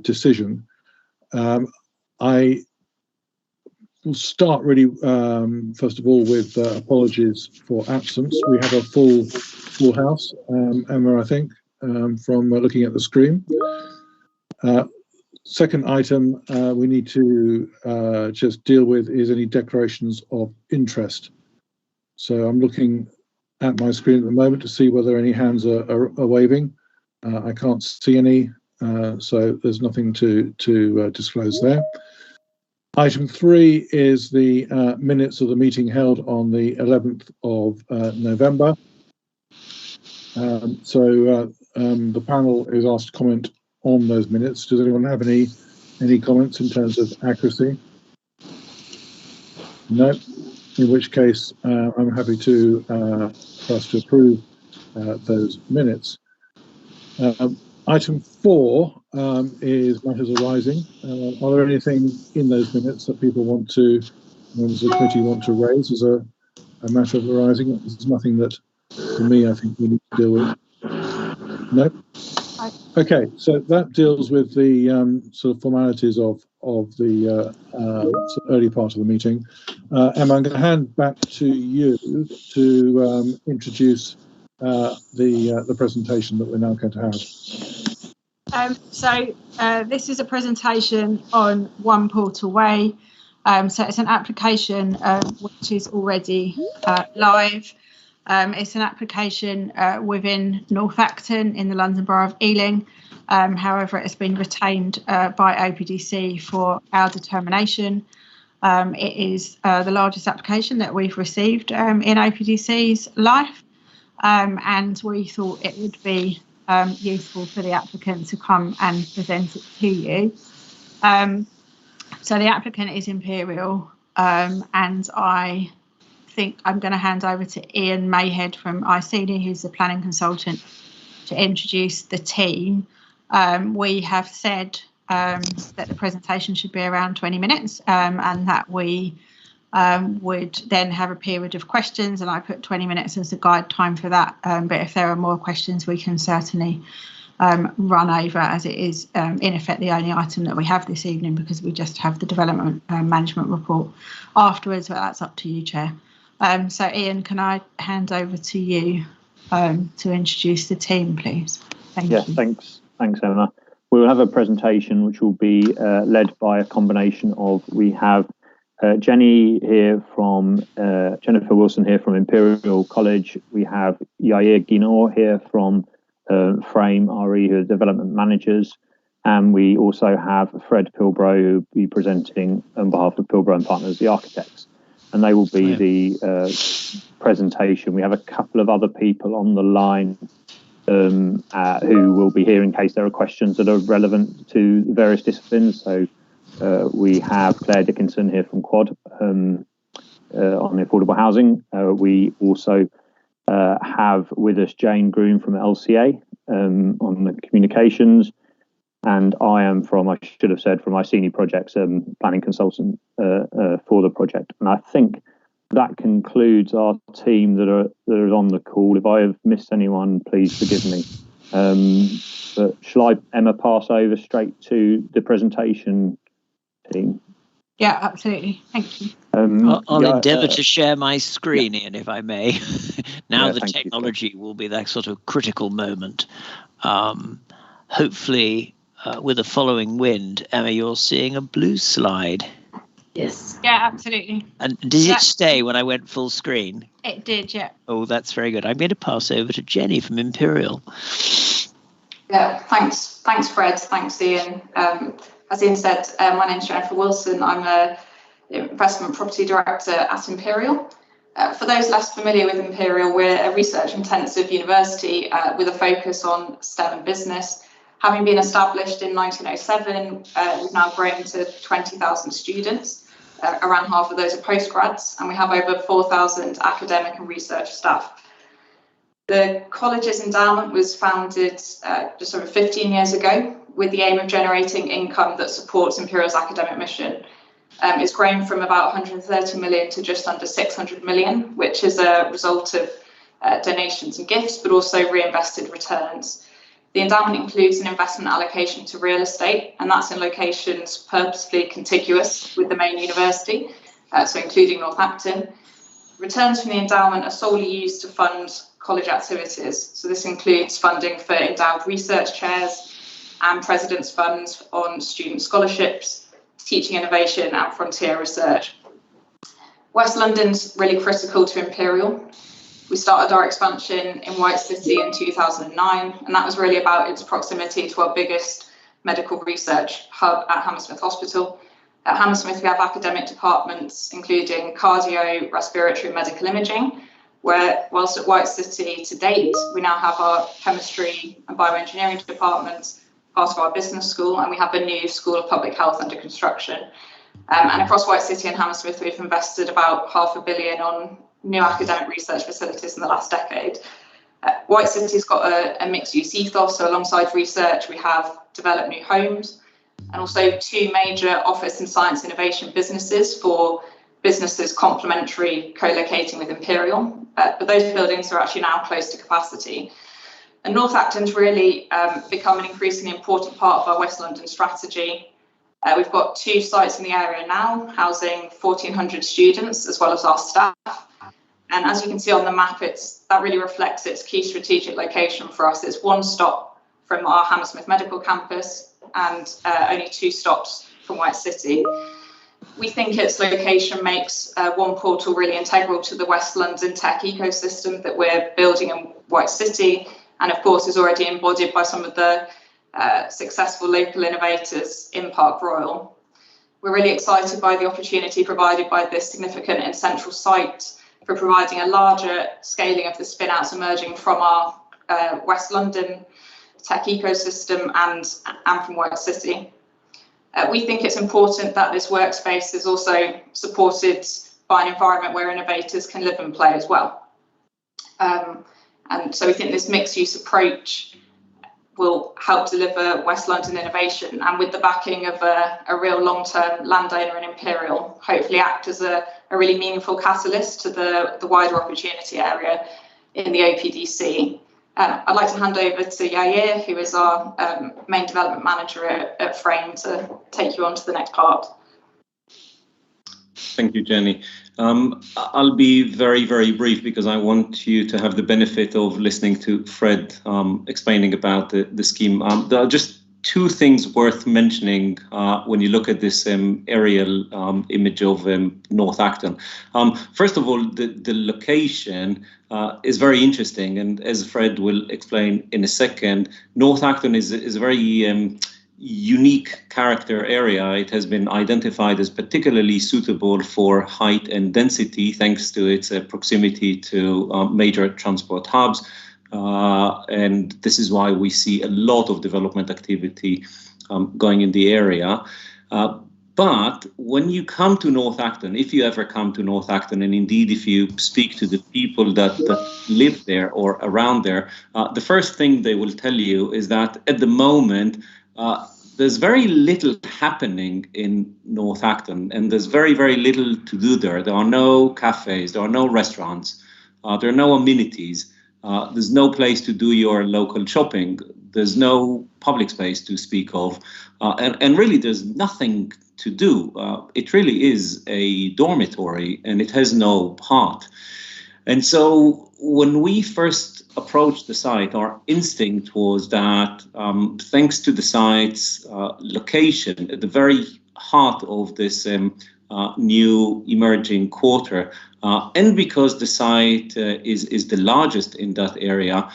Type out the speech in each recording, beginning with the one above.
decision. I will start really first of all with apologies for absence. We have a full house, Emma, I think, from looking at the screen. Second item we need to just deal with is any declarations of interest. So I'm looking at my screen at the moment to see whether any hands are waving. I can't see any, so there's nothing to disclose there. Item 3 is the minutes of the meeting held on the 11th of November. The panel is asked to comment on those minutes. Does anyone have any comments in terms of accuracy? No. In which case, I'm happy for us to approve those minutes. Item 4 is matters arising. Are there anything in those minutes that members of the committee want to raise as a matter of arising? There's nothing that, for me, I think we need to deal with. No? Okay, so that deals with the sort of formalities of the early part of the meeting. Emma, I'm going to hand back to you to introduce the presentation that we're now going to have. This is a presentation on One Portal Way. So it's an application which is already live. It's an application within North Acton in the London Borough of Ealing. However, it's been retained by OPDC for our determination. It is the largest application that we've received in OPDC's life, and we thought it would be useful for the applicant to come and present it to you. So the applicant is Imperial, and I think I'm going to hand over to Ian Mayhead from Iceni, who's the planning consultant, to introduce the team. We have said that the presentation should be around 20 minutes and that we would then have a period of questions, and I put 20 minutes as a guide time for that. But if there are more questions, we can certainly run over, as it is in effect the only item that we have this evening, because we just have the development management report afterwards, but that's up to you, Chair. So Ian, can I hand over to you to introduce the team, please? Thank you. Thanks, Emma. We will have a presentation which will be led by a combination of, we have Jennifer Wilson here from Imperial College. We have Yair Ginor here from Frame RE, who are development managers. And we also have Fred Pilbro, who will be presenting on behalf of Pilbro and Partners, the architects. And they will be the presentation. We have a couple of other people on the line who will be here in case there are questions that are relevant to various disciplines. So we have Claire Dickinson here from Quad on the affordable housing. We also have with us Jane Groom from LCA on the communications. And I am from Iceni Projects, planning consultant for the project. And I think that concludes our team that are on the call. If I have missed anyone, please forgive me. But shall I, Emma, pass over straight to the presentation team? Yeah, absolutely. Thank you. I'll endeavour to share my screen, Ian, if I may. Now the technology will be that sort of critical moment. Hopefully, with the following wind, Emma, you're seeing a blue slide. Yes. Yeah, absolutely. And did it stay when I went full screen? It did, yeah. Oh, that's very good. I'm going to pass over to Jenny from Imperial. Yeah, thanks, Fred. Thanks, Ian. As Ian said, my name's Jennifer Wilson. I'm an investment property director at Imperial. For those less familiar with Imperial, we're a research-intensive university with a focus on STEM and business. Having been established in 1907, we've now grown to 20,000 students. Around half of those are postgrads, and we have over 4,000 academic and research staff. The college's endowment was founded just over 15 years ago with the aim of generating income that supports Imperial's academic mission. It's grown from about 130 million to just under 600 million, which is a result of donations and gifts, but also reinvested returns. The endowment includes an investment allocation to real estate, and that's in locations purposefully contiguous with the main university, so including Northampton. Returns from the endowment are solely used to fund college activities. So this includes funding for endowed research chairs and president's funds on student scholarships, teaching innovation and frontier research. West London's really critical to Imperial. We started our expansion in White City in 2009, and that was really about its proximity to our biggest medical research hub at Hammersmith Hospital. At Hammersmith, we have academic departments, including cardio, respiratory, and medical imaging, where whilst at White City to date, we now have our chemistry and bioengineering departments, part of our business school, and we have a new School of Public Health under construction. And across White City and Hammersmith, we've invested about £500 million on new academic research facilities in the last decade. White City's got a mixed-use ethos, so alongside research, we have developed new homes and also two major office and science innovation businesses for businesses complementary co-locating with Imperial. But those buildings are actually now close to capacity. And Northampton's really become an increasingly important part of our West London strategy. We've got 2 sites in the area now, housing 1,400 students as well as our staff. And as you can see on the map, that really reflects its key strategic location for us. It's 1 stop from our Hammersmith Medical Campus and only 2 stops from White City. We think its location makes One Portal really integral to the West London tech ecosystem that we're building in White City, and of course is already embodied by some of the successful local innovators in Park Royal. We're really excited by the opportunity provided by this significant and central site for providing a larger scaling of the spin-outs emerging from our West London tech ecosystem and from White City. We think it's important that this workspace is also supported by an environment where innovators can live and play as well. And so we think this mixed-use approach will help deliver West London innovation, and with the backing of a real long-term landowner in Imperial, hopefully act as a really meaningful catalyst to the wider opportunity area in the OPDC. I'd like to hand over to Yair, who is our main development manager at Frame, to take you on to the next part. Thank you, Jenny. I'll be very, very brief because I want you to have the benefit of listening to Fred explaining about the scheme. There are just 2 things worth mentioning when you look at this aerial image of North Acton. First of all, the location is very interesting, and as Fred will explain in a second, North Acton is a very unique character area. It has been identified as particularly suitable for height and density thanks to its proximity to major transport hubs. And this is why we see a lot of development activity going in the area. But when you come to North Acton, if you ever come to North Acton, and indeed if you speak to the people that live there or around there, the first thing they will tell you is that at the moment, there's very little happening in North Acton, and there's very, very little to do there. There are no cafes, there are no restaurants, there are no amenities. There's no place to do your local shopping. There's no public space to speak of. And really, there's nothing to do. It really is a dormitory, and it has no heart. And so when we first approached the site, our instinct was that thanks to the site's location at the very heart of this new emerging quarter, and because the site is the largest in that area,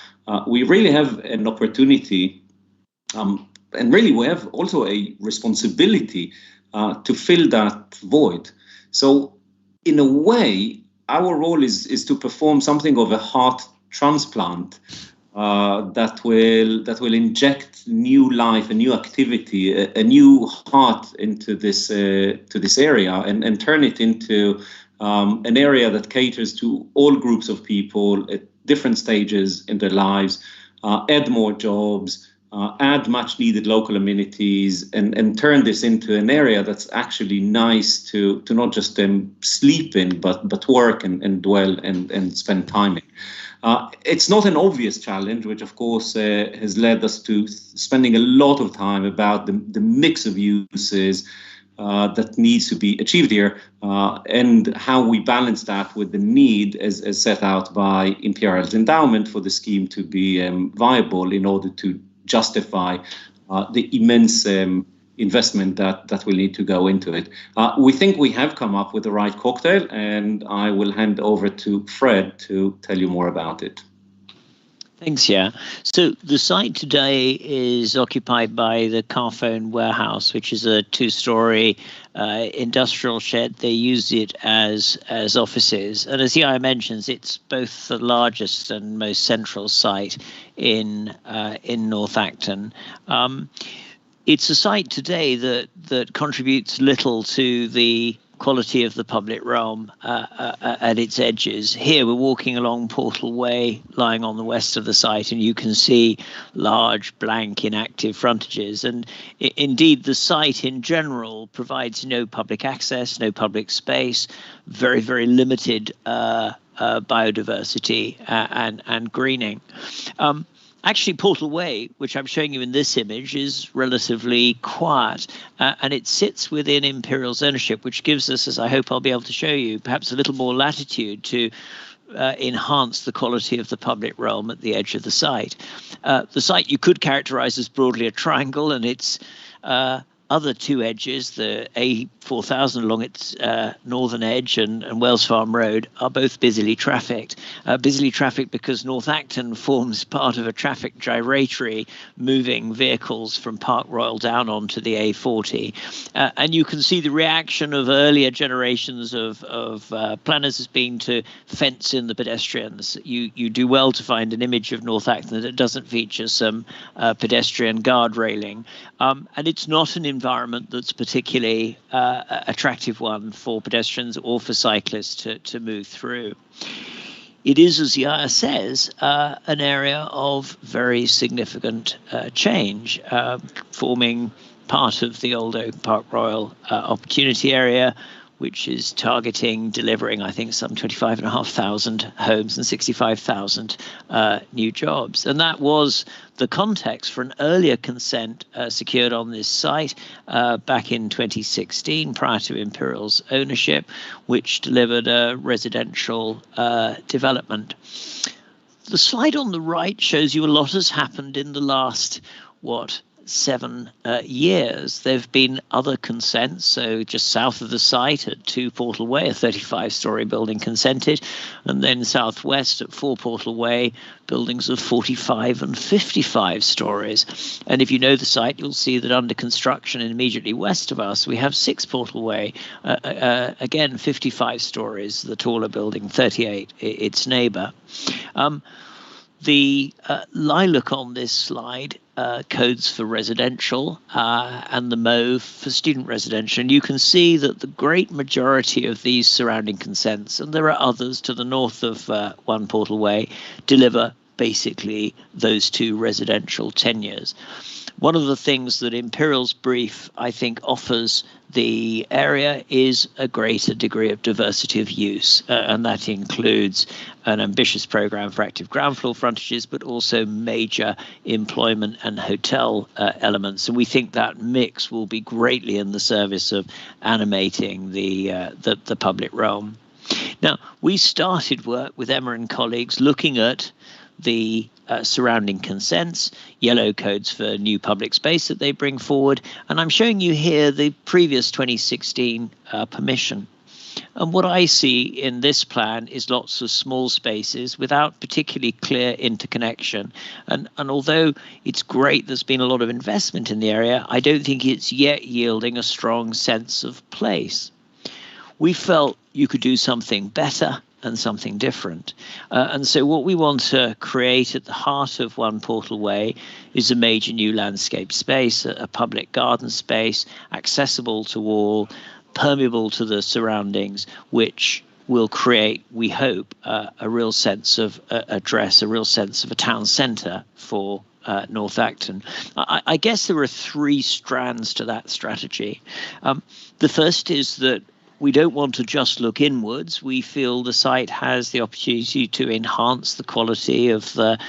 we really have an opportunity, and really we have also a responsibility to fill that void. So in a way, our role is to perform something of a heart transplant that will inject new life, a new activity, a new heart into this area, and turn it into an area that caters to all groups of people at different stages in their lives, add more jobs, add much needed local amenities, and turn this into an area that's actually nice to not just sleep in, but work and dwell and spend time in. It's not an obvious challenge, which of course has led us to spending a lot of time about the mix of uses that needs to be achieved here, and how we balance that with the need as set out by Imperial's endowment for the scheme to be viable in order to justify the immense investment that will need to go into it. We think we have come up with the right cocktail, and I will hand over to Fred to tell you more about it. Thanks, yeah. So the site today is occupied by the Carphone Warehouse, which is a two-storey industrial shed. They use it as offices. And as Yaya mentions, it's both the largest and most central site in North Acton. It's a site today that contributes little to the quality of the public realm at its edges. Here we're walking along Portal Way, lying on the west of the site, and you can see large, blank, inactive frontages. And indeed, the site in general provides no public access, no public space, very, very limited biodiversity and greening. Actually, Portal Way, which I'm showing you in this image, is relatively quiet, and it sits within Imperial's ownership, which gives us, as I hope I'll be able to show you, perhaps a little more latitude to enhance the quality of the public realm at the edge of the site. The site you could characterize as broadly a triangle, and its other two edges, the A4000 along its northern edge and Wells Farm Road, are both busily trafficked. Busily trafficked because North Acton forms part of a traffic gyratory moving vehicles from Park Royal down onto the A40. And you can see the reaction of earlier generations of planners has been to fence in the pedestrians. You do well to find an image of North Acton that doesn't feature some pedestrian guard railing. And it's not an environment that's particularly attractive one for pedestrians or for cyclists to move through. It is, as Yaya says, an area of very significant change, forming part of the old Oak Park Royal opportunity area, which is targeting delivering, I think, some 25,500 homes and 65,000 new jobs. And that was the context for an earlier consent secured on this site back in 2016, prior to Imperial's ownership, which delivered a residential development. The slide on the right shows you a lot has happened in the last, 7 years. There have been other consents, so just south of the site at 2 Portal Way, a 35-storey building consented, and then southwest at 4 Portal Way, buildings of 45 and 55 stories. And if you know the site, you'll see that under construction and immediately west of us, we have 6 Portal Way, again 55 stories, the taller building, 38, its neighbour. The lilac on this slide codes for residential and the mauve for student residential. And you can see that the great majority of these surrounding consents, and there are others to the north of 1 Portal Way, deliver basically those 2 residential tenures. One of the things that Imperial's brief, I think, offers the area is a greater degree of diversity of use, and that includes an ambitious programme for active ground floor frontages, but also major employment and hotel elements. And we think that mix will be greatly in the service of animating the public realm. Now, we started work with Emma and colleagues looking at the surrounding consents, yellow codes for new public space that they bring forward, and I'm showing you here the previous 2016 permission. And what I see in this plan is lots of small spaces without particularly clear interconnection. And although it's great there's been a lot of investment in the area, I don't think it's yet yielding a strong sense of place. We felt you could do something better and something different. And so what we want to create at the heart of 1 Portal Way is a major new landscape space, a public garden space, accessible to all, permeable to the surroundings, which will create, we hope, a real sense of address, a real sense of a town centre for North Acton. I guess there are 3 strands to that strategy. The first is that We don't want to just look inwards. We feel the site has the opportunity to enhance the quality of the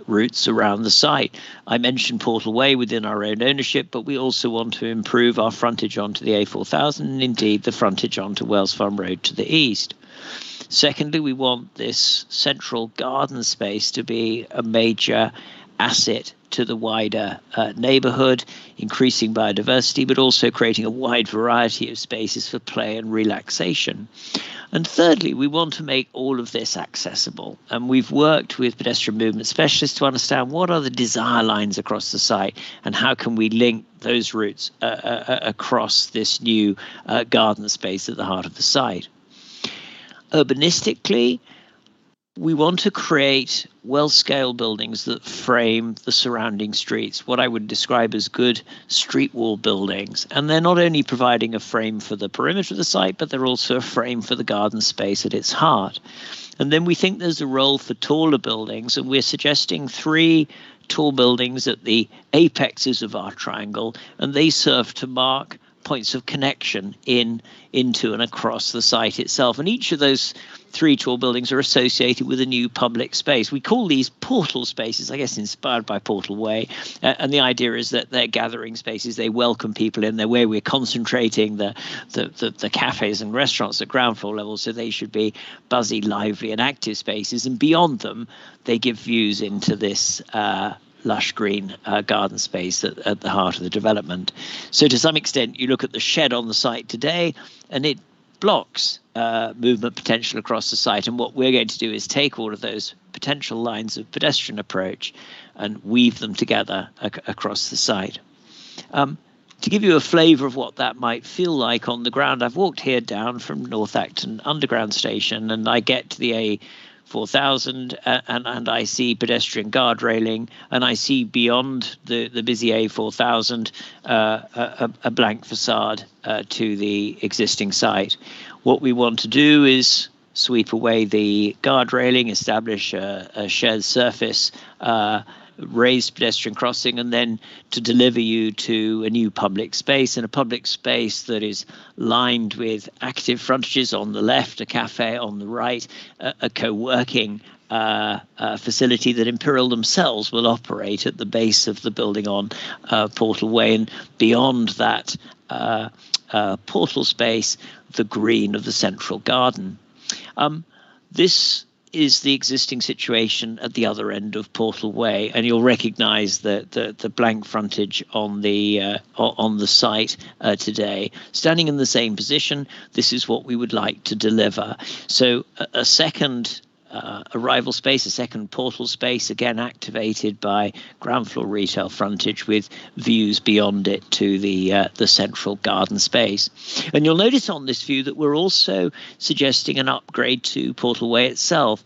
routes around the site. I mentioned Portal Way within our own ownership, but we also want to improve our frontage onto the A4000 and indeed the frontage onto Wells Farm Road to the east. Secondly, we want this central garden space to be a major asset to the wider neighborhood, increasing biodiversity, but also creating a wide variety of spaces for play and relaxation. And thirdly, we want to make all of this accessible. And we've worked with pedestrian movement specialists to understand what are the desire lines across the site and how can we link those routes across this new garden space at the heart of the site. Urbanistically, we want to create well-scale buildings that frame the surrounding streets, what I would describe as good street wall buildings. And they're not only providing a frame for the perimeter of the site, but they're also a frame for the garden space at its heart. And then we think there's a role for taller buildings, and we're suggesting 3 tall buildings at the apexes of our triangle, and they serve to mark points of connection into and across the site itself. And each of those 3 tall buildings are associated with a new public space. We call these portal spaces, I guess inspired by Portal Way. And the idea is that they're gathering spaces. They welcome people in. They're where we're concentrating the cafes and restaurants at ground floor level. So they should be buzzy, lively and active spaces. And beyond them, they give views into this lush green garden space at the heart of the development. So to some extent, you look at the shed on the site today, and it blocks movement potential across the site. And what we're going to do is take all of those potential lines of pedestrian approach and weave them together across the site. To give you a flavour of what that might feel like on the ground, I've walked here down from North Acton Underground Station, and I get to the A4000 and I see pedestrian guard railing, and I see beyond the busy A4000 a blank facade to the existing site. What we want to do is sweep away the guard railing, establish a shared surface, raised pedestrian crossing, and then to deliver you to a new public space, and a public space that is lined with active frontages on the left, a cafe on the right, a co-working facility that Imperial themselves will operate at the base of the building on Portal Way, and beyond that portal space, the green of the central garden. This is the existing situation at the other end of Portal Way, and you'll recognise the blank frontage on the site today. Standing in the same position, this is what we would like to deliver. So a second arrival space, a second portal space, again activated by ground floor retail frontage with views beyond it to the central garden space. And you'll notice on this view that we're also suggesting an upgrade to Portal Way itself,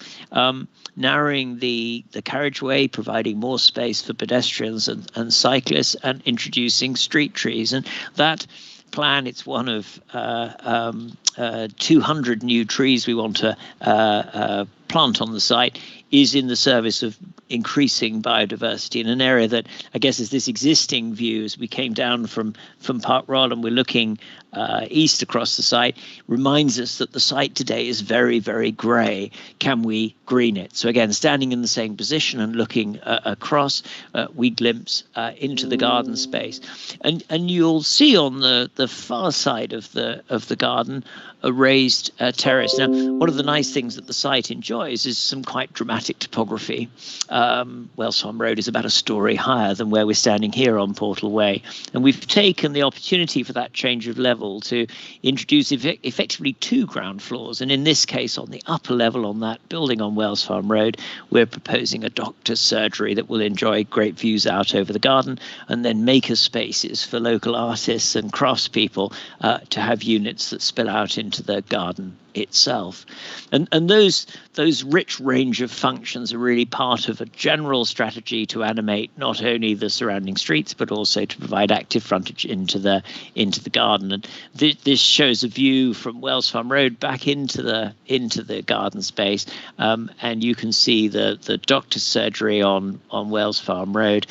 narrowing the carriageway, providing more space for pedestrians and cyclists, and introducing street trees. And that plan, it's one of 200 new trees we want to plant on the site, is in the service of increasing biodiversity in an area that I guess is this existing view as we came down from Park Royal and we're looking east across the site, reminds us that the site today is very, very grey. Can we green it? So again, standing in the same position and looking across, we glimpse into the garden space. And you'll see on the far side of the garden a raised terrace. Now, one of the nice things that the site enjoys is some quite dramatic topography. Wells Farm Road is about a story higher than where we're standing here on Portal Way. And we've taken the opportunity for that change of level to introduce effectively 2 ground floors. And in this case, on the upper level on that building on Wells Farm Road, we're proposing a doctor's surgery that will enjoy great views out over the garden, and then maker spaces for local artists and craftspeople to have units that spill out into the garden itself. And those rich range of functions are really part of a general strategy to animate not only the surrounding streets but also to provide active frontage into the garden. And this shows a view from Wells Farm Road back into the garden space, and you can see the doctor's surgery on Wells Farm Road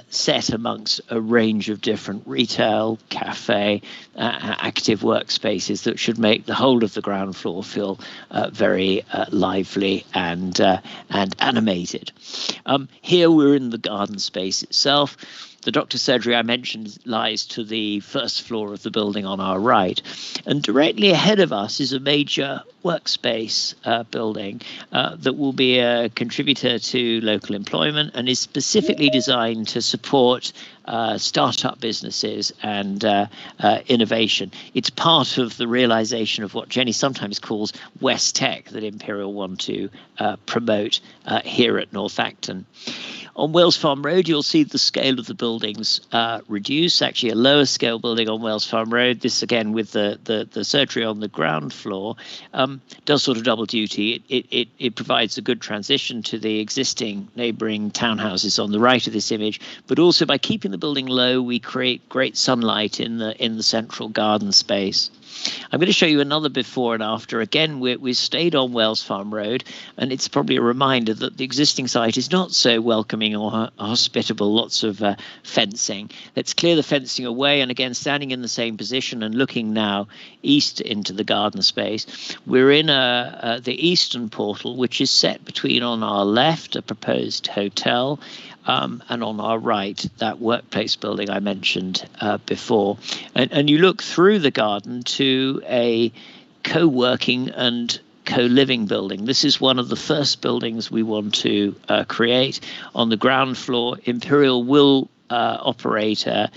set amongst a range of different retail, cafe, active workspaces that should make the whole of the ground floor feel very lively and animated. Here we're in the garden space itself. The doctor's surgery I mentioned lies to the first floor of the building on our right. And directly ahead of us is a major workspace building that will be a contributor to local employment and is specifically designed to support startup businesses and innovation. It's part of the realization of what Jenny sometimes calls West Tech that Imperial want to promote here at North Acton. On Wales Farm Road, you'll see the scale of the buildings reduce, actually a lower scale building on Wales Farm Road. This, again, with the surgery on the ground floor, does sort of double duty. It provides a good transition to the existing neighbouring townhouses on the right of this image, but also by keeping the building low, we create great sunlight in the central garden space. I'm going to show you another before and after. Again, we stayed on Wales Farm Road, and it's probably a reminder that the existing site is not so welcoming or hospitable, lots of fencing. Let's clear the fencing away, and again, standing in the same position and looking now east into the garden space, we're in the eastern portal, which is set between, on our left, a proposed hotel, and on our right, that workplace building I mentioned before. And you look through the garden to a co-working and co-living building. This is one of the first buildings we want to create. On the ground floor, Imperial will operate a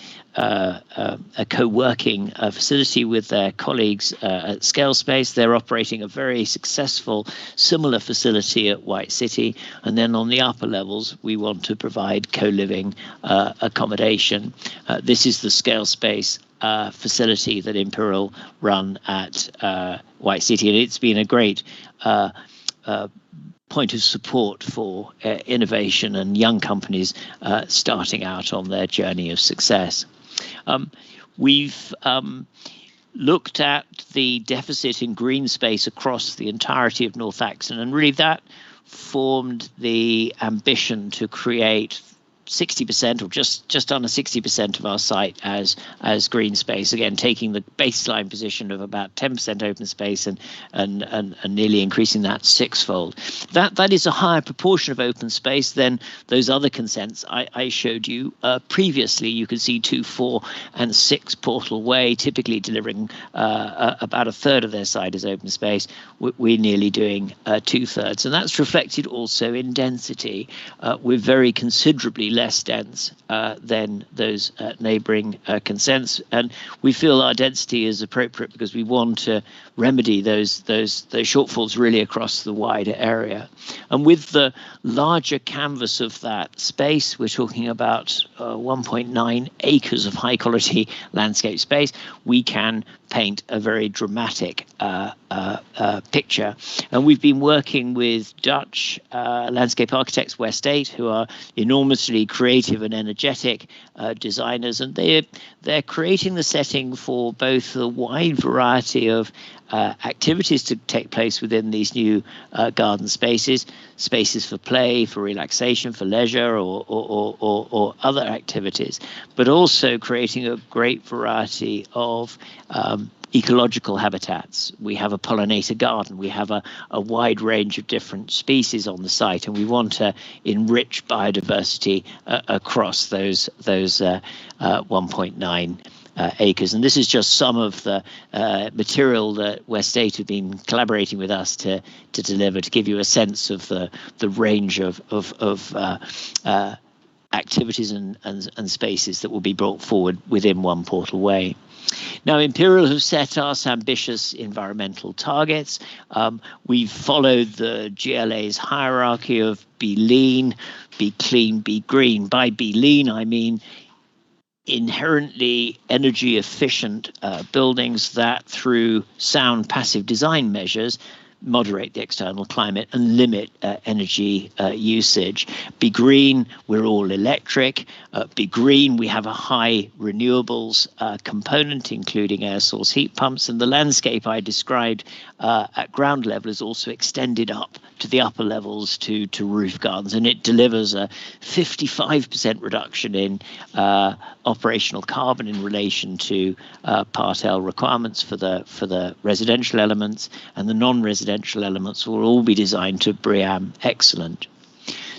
co-working facility with their colleagues at Scale Space. They're operating a very successful similar facility at White City. And then on the upper levels, we want to provide co-living accommodation. This is the Scale Space facility that Imperial run at White City. And it's been a great point of support for innovation and young companies starting out on their journey of success. We've looked at the deficit in green space across the entirety of North Acton, and really that formed the ambition to create 60% or just under 60% of our site as green space, again taking the baseline position of about 10% open space and nearly increasing that sixfold. That is a higher proportion of open space than those other consents I showed you previously. You can see 2, 4 and 6 Portal Way typically delivering about a third of their site as open space. We're nearly doing 2/3, and that's reflected also in density. We're very considerably less dense than those neighbouring consents, and we feel our density is appropriate because we want to remedy those shortfalls really across the wider area. And with the larger canvas of that space, we're talking about 1.9 acres of high quality landscape space, we can paint a very dramatic picture. And we've been working with Dutch landscape architects, West 8, who are enormously creative and energetic designers, and they're creating the setting for both the wide variety of activities to take place within these new garden spaces for play, for relaxation, for leisure, or other activities, but also creating a great variety of ecological habitats. We have a pollinator garden. We have a wide range of different species on the site, and we want to enrich biodiversity across those 1.9 acres. And this is just some of the material that West 8 have been collaborating with us to deliver, to give you a sense of the range of activities and spaces that will be brought forward within One Portal Way. Now, Imperial have set us ambitious environmental targets. We've followed the GLA's hierarchy of be lean, be clean, be green. By be lean, I mean inherently energy efficient buildings that, through sound passive design measures, moderate the external climate and limit energy usage. Be green, we're all electric. Be green, we have a high renewables component, including air source heat pumps, and the landscape I described at ground level is also extended up to the upper levels to roof gardens, and it delivers a 55% reduction in operational carbon in relation to Part L requirements for the residential elements, and the non-residential elements will all be designed to BREEAM Excellent.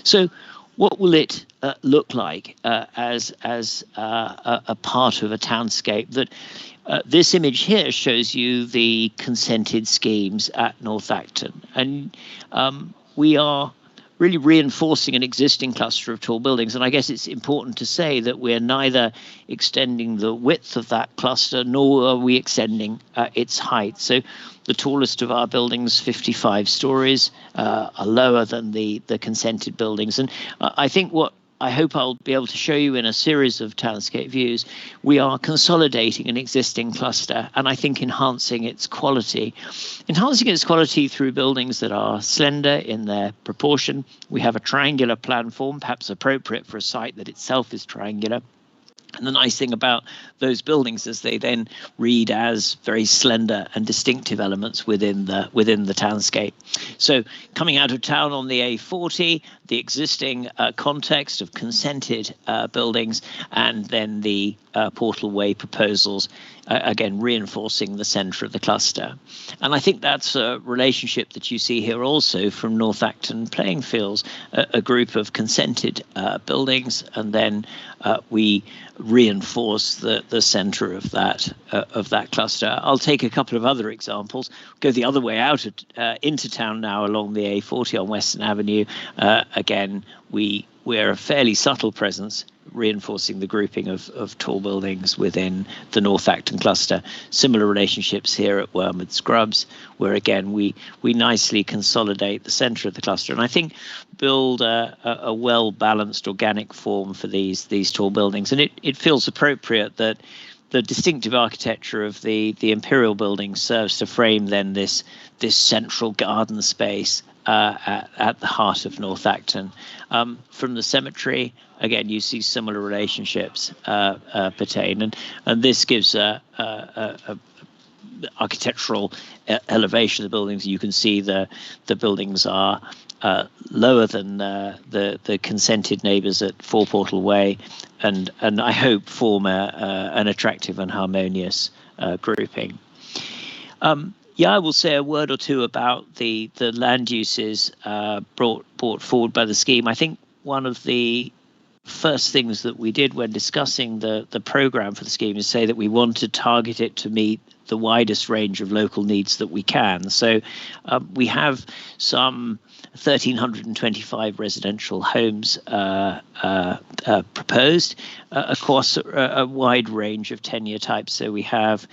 So what will it look like as a part of a townscape that this image here shows you the consented schemes at North Acton, and we are really reinforcing an existing cluster of tall buildings. And I guess it's important to say that we're neither extending the width of that cluster, nor are we extending its height. So the tallest of our buildings, 55 stories, are lower than the consented buildings. And I think what I hope I'll be able to show you in a series of townscape views, we are consolidating an existing cluster, and I think enhancing its quality. Enhancing its quality through buildings that are slender in their proportion. We have a triangular plan form, perhaps appropriate for a site that itself is triangular. And the nice thing about those buildings is they then read as very slender and distinctive elements within the townscape. So coming out of town on the A40, the existing context of consented buildings, and then the Portal Way proposals, again reinforcing the centre of the cluster. And I think that's a relationship that you see here also from North Acton playing fields, a group of consented buildings, and then we reinforce the centre of that cluster. I'll take a couple of other examples. Go the other way out into town now along the A40 on Western Avenue. Again, we're a fairly subtle presence, reinforcing the grouping of tall buildings within the North Acton cluster. Similar relationships here at Wormwood Scrubs, where again we nicely consolidate the centre of the cluster, and I think build a well-balanced organic form for these tall buildings. And it feels appropriate that the distinctive architecture of the Imperial building serves to frame then this central garden space at the heart of North Acton. From the cemetery, again, you see similar relationships pertain, and this gives a architectural elevation of the buildings. You can see the buildings are lower than the consented neighbours at 4 Portal Way, and I hope form an attractive and harmonious grouping. Yeah, I will say a word or two about the land uses brought forward by the scheme. I think one of the first things that we did when discussing the programme for the scheme is say that we want to target it to meet the widest range of local needs that we can. So we have some 1,325 residential homes proposed across a wide range of tenure types. So we have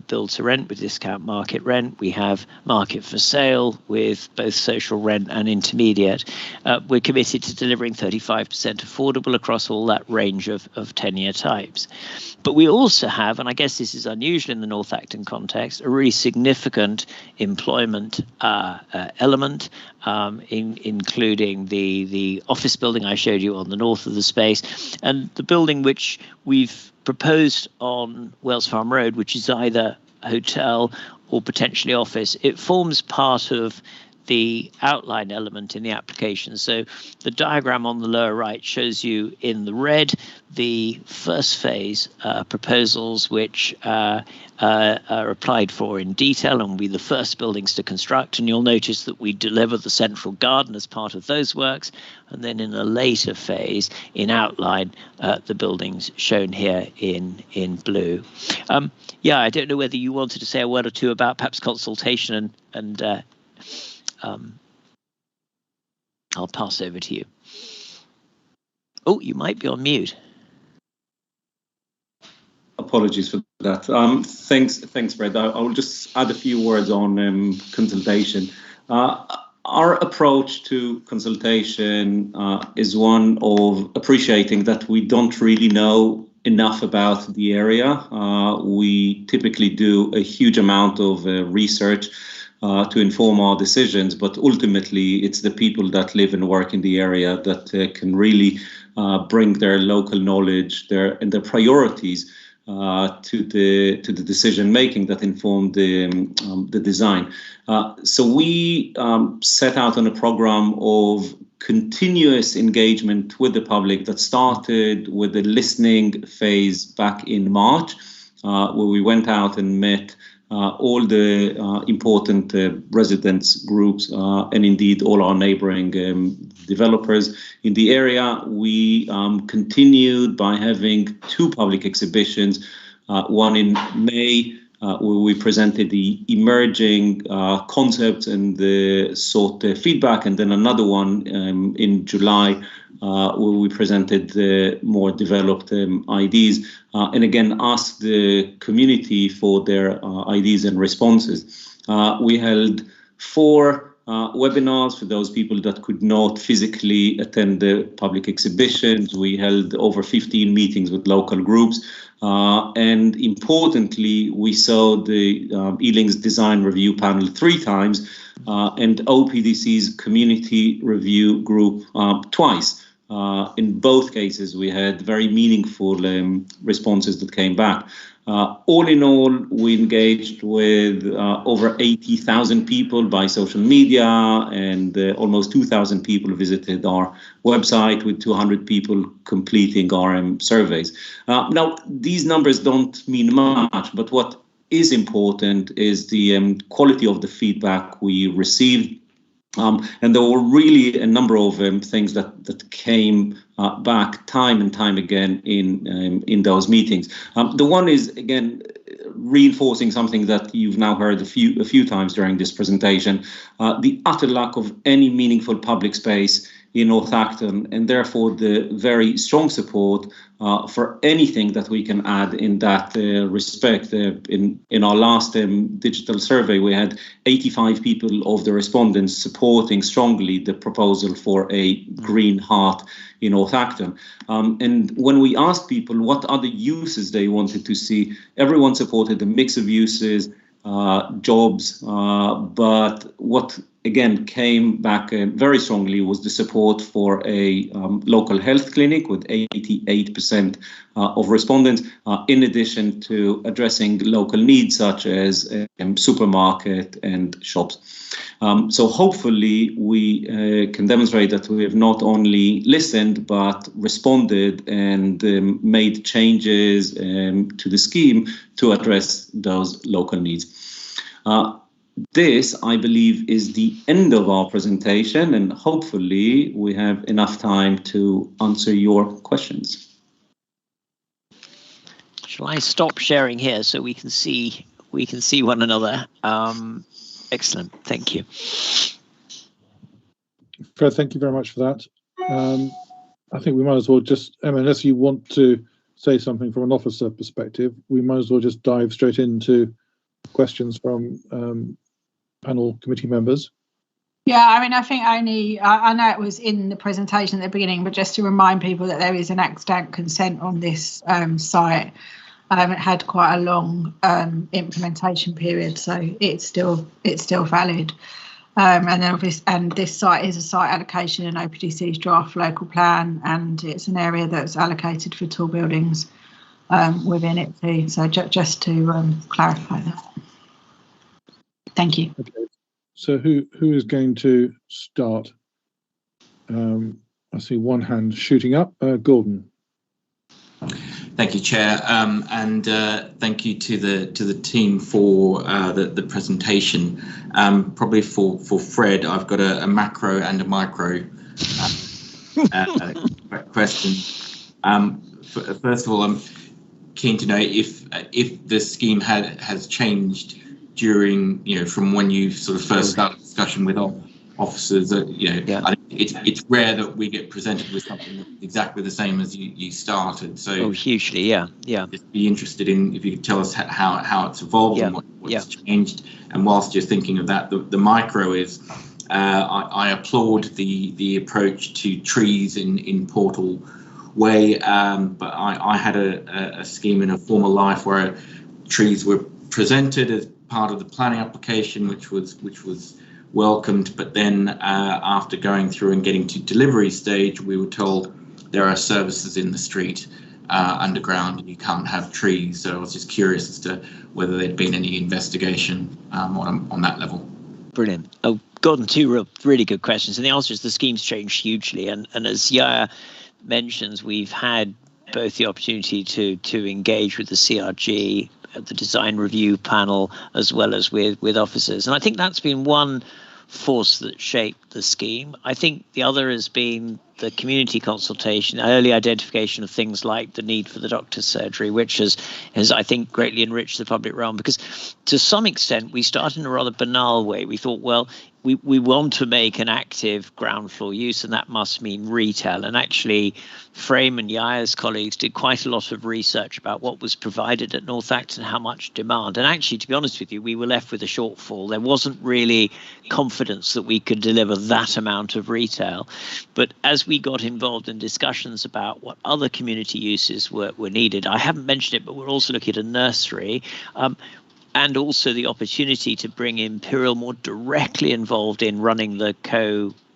build to rent with discount market rent. We have market for sale with both social rent and intermediate. We're committed to delivering 35% affordable across all that range of tenure types. But we also have, and I guess this is unusual in the North Acton context, a really significant employment element, including the office building I showed you on the north of the space, and the building which we've proposed on Wells Farm Road, which is either hotel or potentially office. It forms part of the outline element in the application. So the diagram on the lower right shows you in the red the first phase proposals which are applied for in detail and will be the first buildings to construct. And you'll notice that we deliver the central garden as part of those works. And then in a later phase, in outline, the buildings shown here in blue. Yeah, I don't know whether you wanted to say a word or two about perhaps consultation and I'll pass over to you. Oh, you might be on mute. Apologies for that. Thanks, Fred. I will just add a few words on consultation. Our approach to consultation is one of appreciating that we don't really know enough about the area. We typically do a huge amount of research to inform our decisions, but ultimately it's the people that live and work in the area that can really bring their local knowledge and their priorities to the decision making that informed the design. So we set out on a program of continuous engagement with the public that started with the listening phase back in March, where we went out and met all the important residents groups and indeed all our neighboring developers in the area. We continued by having 2 public exhibitions, one in May, where we presented the emerging concepts and sought feedback, and then another one in July, where we presented the more developed ideas, and again asked the community for their ideas and responses. We held 4 webinars for those people that could not physically attend the public exhibitions. We held over 15 meetings with local groups. And importantly, we saw the Ealing's design review panel 3 times and OPDC's community review group twice. In both cases, we had very meaningful responses that came back. All in all, we engaged with over 80,000 people by social media, and almost 2,000 people visited our website, with 200 people completing our surveys. Now, these numbers don't mean much, but what is important is the quality of the feedback we received. And there were really a number of things that came back time and time again in those meetings. The one is, again, reinforcing something that you've now heard a few times during this presentation, the utter lack of any meaningful public space in North Acton, and therefore the very strong support for anything that we can add in that respect. In our last digital survey, we had 85 people of the respondents supporting strongly the proposal for a green heart in North Acton. And when we asked people what other uses they wanted to see, everyone supported a mix of uses, jobs, but what again came back very strongly was the support for a local health clinic, with 88% of respondents, in addition to addressing local needs such as supermarket and shops. So hopefully we can demonstrate that we have not only listened but responded and made changes to the scheme to address those local needs. This, I believe, is the end of our presentation, and hopefully we have enough time to answer your questions. Shall I stop sharing here so we can see one another? Excellent, thank you. Fred, thank you very much for that. I think we might as well just, Emma, unless you want to say something from an officer perspective, we might as well just dive straight into questions from panel committee members. Yeah, I mean, I think only, I know it was in the presentation at the beginning, but just to remind people that there is an extant consent on this site. It had quite a long implementation period, so it's still valid. And then and this site is a site allocation in OPDC's draft local plan, and it's an area that's allocated for tall buildings within it too. So just to clarify that. Thank you. Okay. So who is going to start? I see one hand shooting up. Gordon. Thank you, Chair, and thank you to the team for the presentation. Probably for Fred, I've got a macro and a micro question. First of all, I'm keen to know if the scheme has changed during, from when you sort of first started discussion with officers. I think it's rare that we get presented with something that's exactly the same as you started. So hugely, yeah. Just be interested in if you could tell us how it's evolved and what's changed. And whilst you're thinking of that, the micro is I applaud the approach to trees in Portal Way, but I had a scheme in a former life where trees were presented as part of the planning application, which was welcomed, but then after going through and getting to delivery stage, we were told there are services in the street underground and you can't have trees. So I was just curious as to whether there'd been any investigation on that level. Brilliant. Oh, Gordon, two really good questions. And the answer is the scheme's changed hugely. And as Yaya mentions, we've had both the opportunity to engage with the CRG, the design review panel, as well as with officers. And I think that's been one force that shaped the scheme. I think the other has been the community consultation, early identification of things like the need for the doctor's surgery, which has I think, greatly enriched the public realm, because to some extent we started in a rather banal way. We thought, well, we want to make an active ground floor use, and that must mean retail. And actually, Frame and Yaya's colleagues did quite a lot of research about what was provided at North Acton, how much demand. And actually, to be honest with you, we were left with a shortfall. There wasn't really confidence that we could deliver that amount of retail. But as we got involved in discussions about what other community uses were needed, I haven't mentioned it, but we're also looking at a nursery. And also the opportunity to bring Imperial more directly involved in running the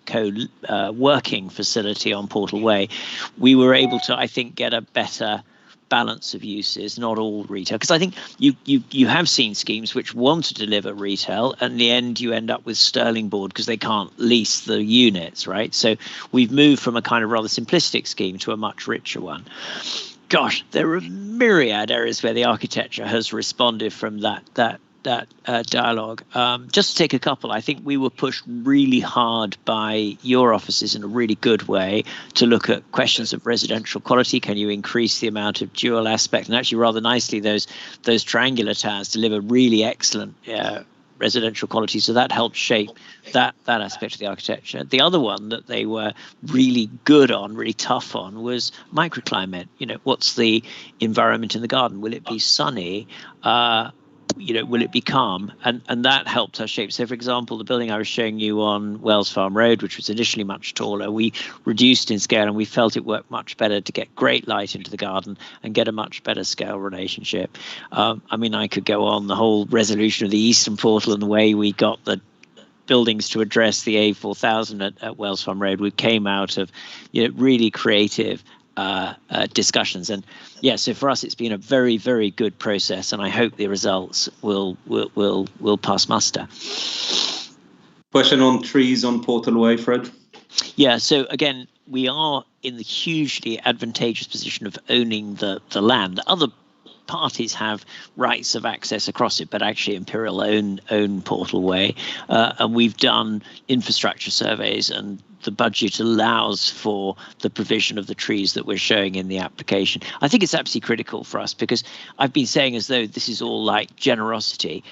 co-working facility on Portal Way. We were able to, I think, get a better balance of uses, not all retail, because I think you have seen schemes which want to deliver retail, and in the end you end up with sterling board because they can't lease the units, right? So we've moved from a kind of rather simplistic scheme to a much richer one. Gosh, there are myriad areas where the architecture has responded from that dialogue. Just to take a couple, I think we were pushed really hard by your offices in a really good way to look at questions of residential quality. Can you increase the amount of dual aspect? And actually, rather nicely, those triangular towers deliver really excellent residential quality, so that helped shape that aspect of the architecture. The other one that they were really good on, really tough on, was microclimate. What's the environment in the garden? Will it be sunny? Will it be calm? And that helped us shape. So, for example, the building I was showing you on Wells Farm Road, which was initially much taller, we reduced in scale, and we felt it worked much better to get great light into the garden and get a much better scale relationship. I could go on the whole resolution of the Eastern Portal and the way we got the buildings to address the A4000 at Wells Farm Road. We came out of really creative discussions, and so for us it's been a very, very good process, and I hope the results will pass muster. Question on trees on Portal Way, Fred? Yeah, so again, we are in the hugely advantageous position of owning the land. Other parties have rights of access across it, but actually Imperial own Portal Way, and we've done infrastructure surveys, and the budget allows for the provision of the trees that we're showing in the application. I think it's absolutely critical for us, because I've been saying as though this is all like generosity.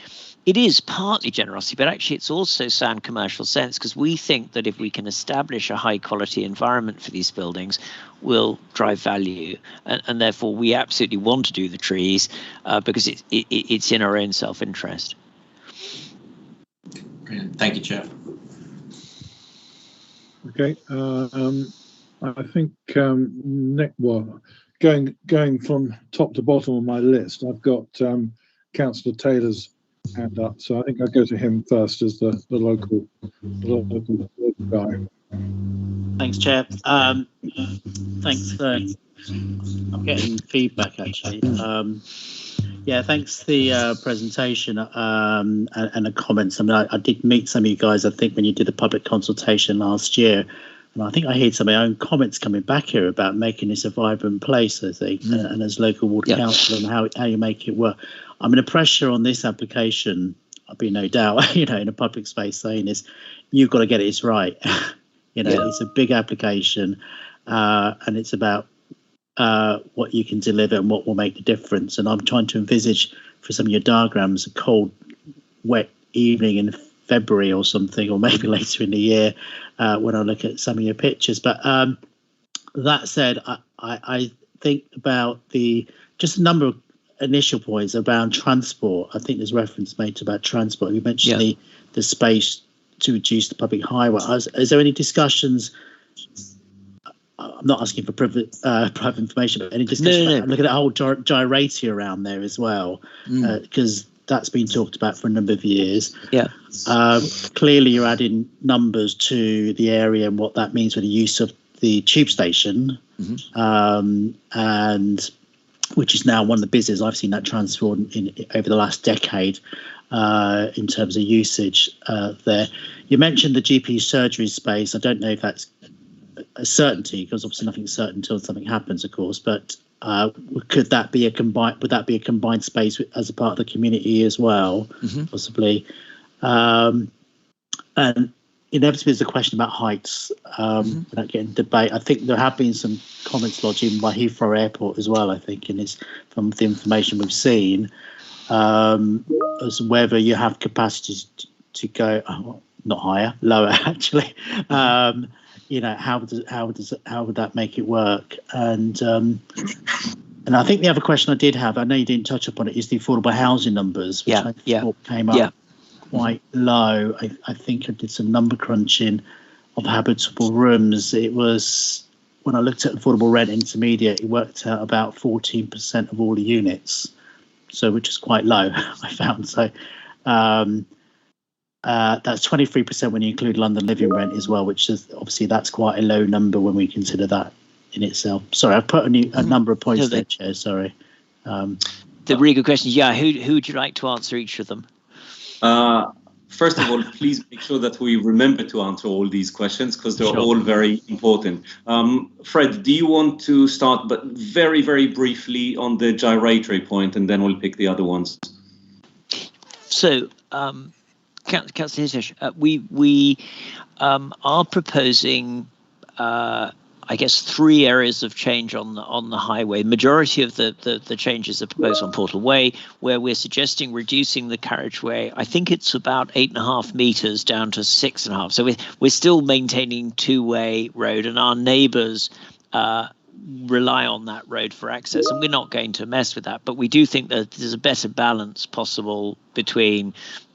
It is partly generosity, but actually it's also sound commercial sense, because we think that if we can establish a high quality environment for these buildings, we'll drive value. And therefore we absolutely want to do the trees because it's in our own self-interest. Brilliant. Thank you, Chair. Okay, I think going from top to bottom on my list, I've got Councillor Taylor's hand up, so I think I'll go to him first as the local guy. Thanks, Chair. Thanks for. I'm getting feedback actually. Thanks for the presentation and the comments. I did meet some of you guys, I think, when you did the public consultation last year, and I think I heard some of my own comments coming back here about making this a vibrant place, I think, and as local ward council, and how you make it work. The pressure on this application, I'll be no doubt, in a public space saying is, you've got to get it right. It's a big application, and it's about what you can deliver and what will make the difference. And I'm trying to envisage for some of your diagrams a cold, wet evening in February or something, or maybe later in the year when I look at some of your pictures. But that said, I think about just a number of initial points around transport. I think there's reference made to about transport. You mentioned the space to reduce the public highway. Is there any discussions? I'm not asking for private information, but any discussion? No. Look at that whole gyrator around there as well, because that's been talked about for a number of years. Yeah. Clearly, you're adding numbers to the area and what that means for the use of the tube station. and which is now one of the busiest. I've seen that transform over the last decade in terms of usage there. You mentioned the GP surgery space. I don't know if that's a certainty, because obviously nothing's certain until something happens, of course. But could that be a combined? Would that be a combined space as a part of the community as well, possibly? And inevitably, there's a question about heights. Without getting debate, I think there have been some comments lodged even by Heathrow Airport as well. I think, and it's from the information we've seen, as whether you have capacity to go not higher, lower actually. You know, how would that make it work? And I think the other question I did have, I know you didn't touch upon it, is the affordable housing numbers, which I thought came up quite low. I think I did some number crunching of habitable rooms. It was, when I looked at affordable rent intermediate, it worked out about 14% of all the units, so which is quite low, I found. So that's 23% when you include London living rent as well, which is obviously that's quite a low number when we consider that in itself. Sorry, I've put a number of points there, Chair. Sorry. The really good questions. Yeah, who would you like to answer each of them? First of all, please make sure that we remember to answer all these questions, because they're all very important. Fred, do you want to start, but very, very briefly, on the gyratory point, and then we'll pick the other ones? So, Councillor Hitesh, we are proposing, I guess, 3 areas of change on the highway. Majority of the changes are proposed on Portal Way, where we're suggesting reducing the carriageway. I think it's about 8.5 metres down to 6.5. So we're still maintaining two-way road, and our neighbours rely on that road for access, and we're not going to mess with that. But we do think that there's a better balance possible between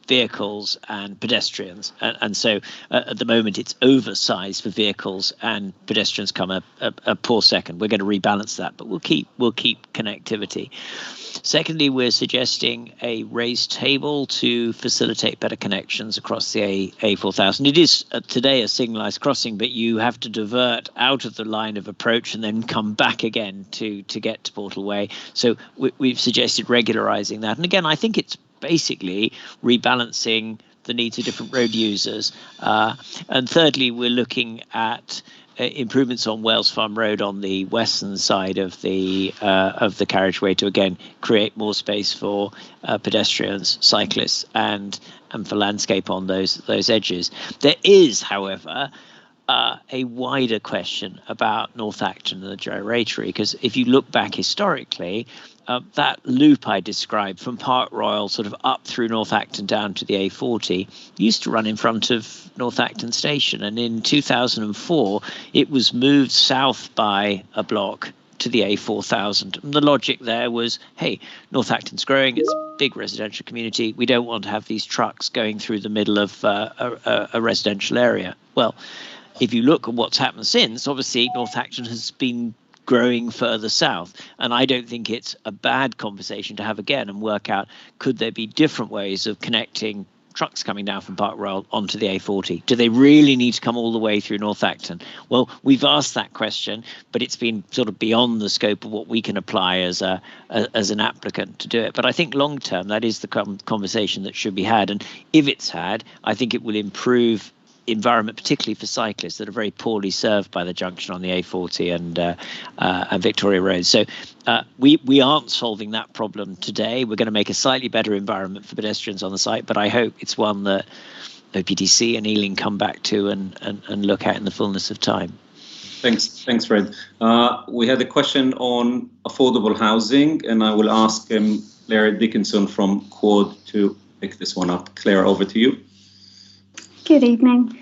vehicles and pedestrians, and so at the moment it's oversized for vehicles, and pedestrians come a poor second. We're going to rebalance that, but we'll keep connectivity. Secondly, we're suggesting a raised table to facilitate better connections across the A4000. It is today a signalised crossing, but you have to divert out of the line of approach and then come back again to get to Portal Way. So we've suggested regularising that, and again, I think it's basically rebalancing the needs of different road users. And thirdly, we're looking at improvements on Wales Farm Road on the western side of the carriageway to again create more space for pedestrians, cyclists, and for landscape on those edges. There is, however, a wider question about North Acton and the gyratory, because if you look back historically, that loop I described from Park Royal sort of up through North Acton down to the A40 used to run in front of North Acton Station, and in 2004 it was moved south by a block to the A4000. And the logic there was, hey, North Acton's growing, it's a big residential community, we don't want to have these trucks going through the middle of a residential area. Well, if you look at what's happened since, obviously North Acton has been growing further south, and I don't think it's a bad conversation to have again and work out, could there be different ways of connecting trucks coming down from Park Royal onto the A40? Do they really need to come all the way through North Acton? Well, we've asked that question, but it's been sort of beyond the scope of what we can apply as an applicant to do it. But I think long term, that is the conversation that should be had, and if it's had, I think it will improve environment, particularly for cyclists that are very poorly served by the junction on the A40 and Victoria Road. So we aren't solving that problem today. We're going to make a slightly better environment for pedestrians on the site, but I hope it's one that OPDC and Ealing come back to and look at in the fullness of time. Thanks, Fred. We had a question on affordable housing, and I will ask Claire Dickinson from Quad to pick this one up. Claire, over to you. Good evening.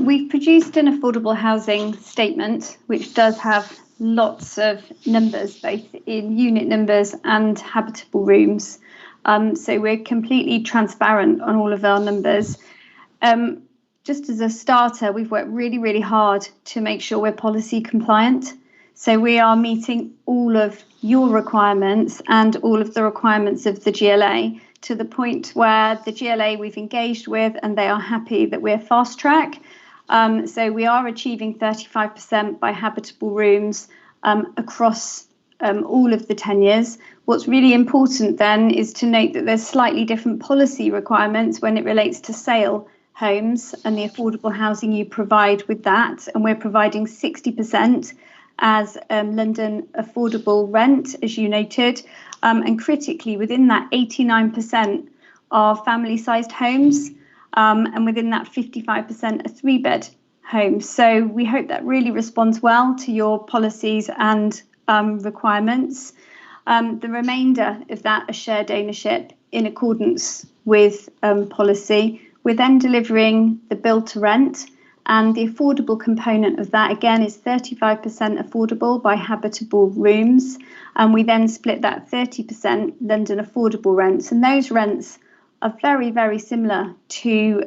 We've produced an affordable housing statement, which does have lots of numbers, both in unit numbers and habitable rooms. So we're completely transparent on all of our numbers. Just as a starter, we've worked really, really hard to make sure we're policy compliant. So we are meeting all of your requirements and all of the requirements of the GLA, to the point where the GLA we've engaged with and they are happy that we're fast track. So we are achieving 35% by habitable rooms across all of the tenures. What's really important then is to note that there's slightly different policy requirements when it relates to sale homes and the affordable housing you provide with that. And we're providing 60% as London affordable rent, as you noted. And critically, within that, 89% are family-sized homes, and within that, 55% are 3-bed homes. So we hope that really responds well to your policies and requirements. The remainder of that are shared ownership in accordance with policy. We're then delivering the build to rent, and the affordable component of that again is 35% affordable by habitable rooms, and we then split that 30% London affordable rents, and those rents are very, very similar to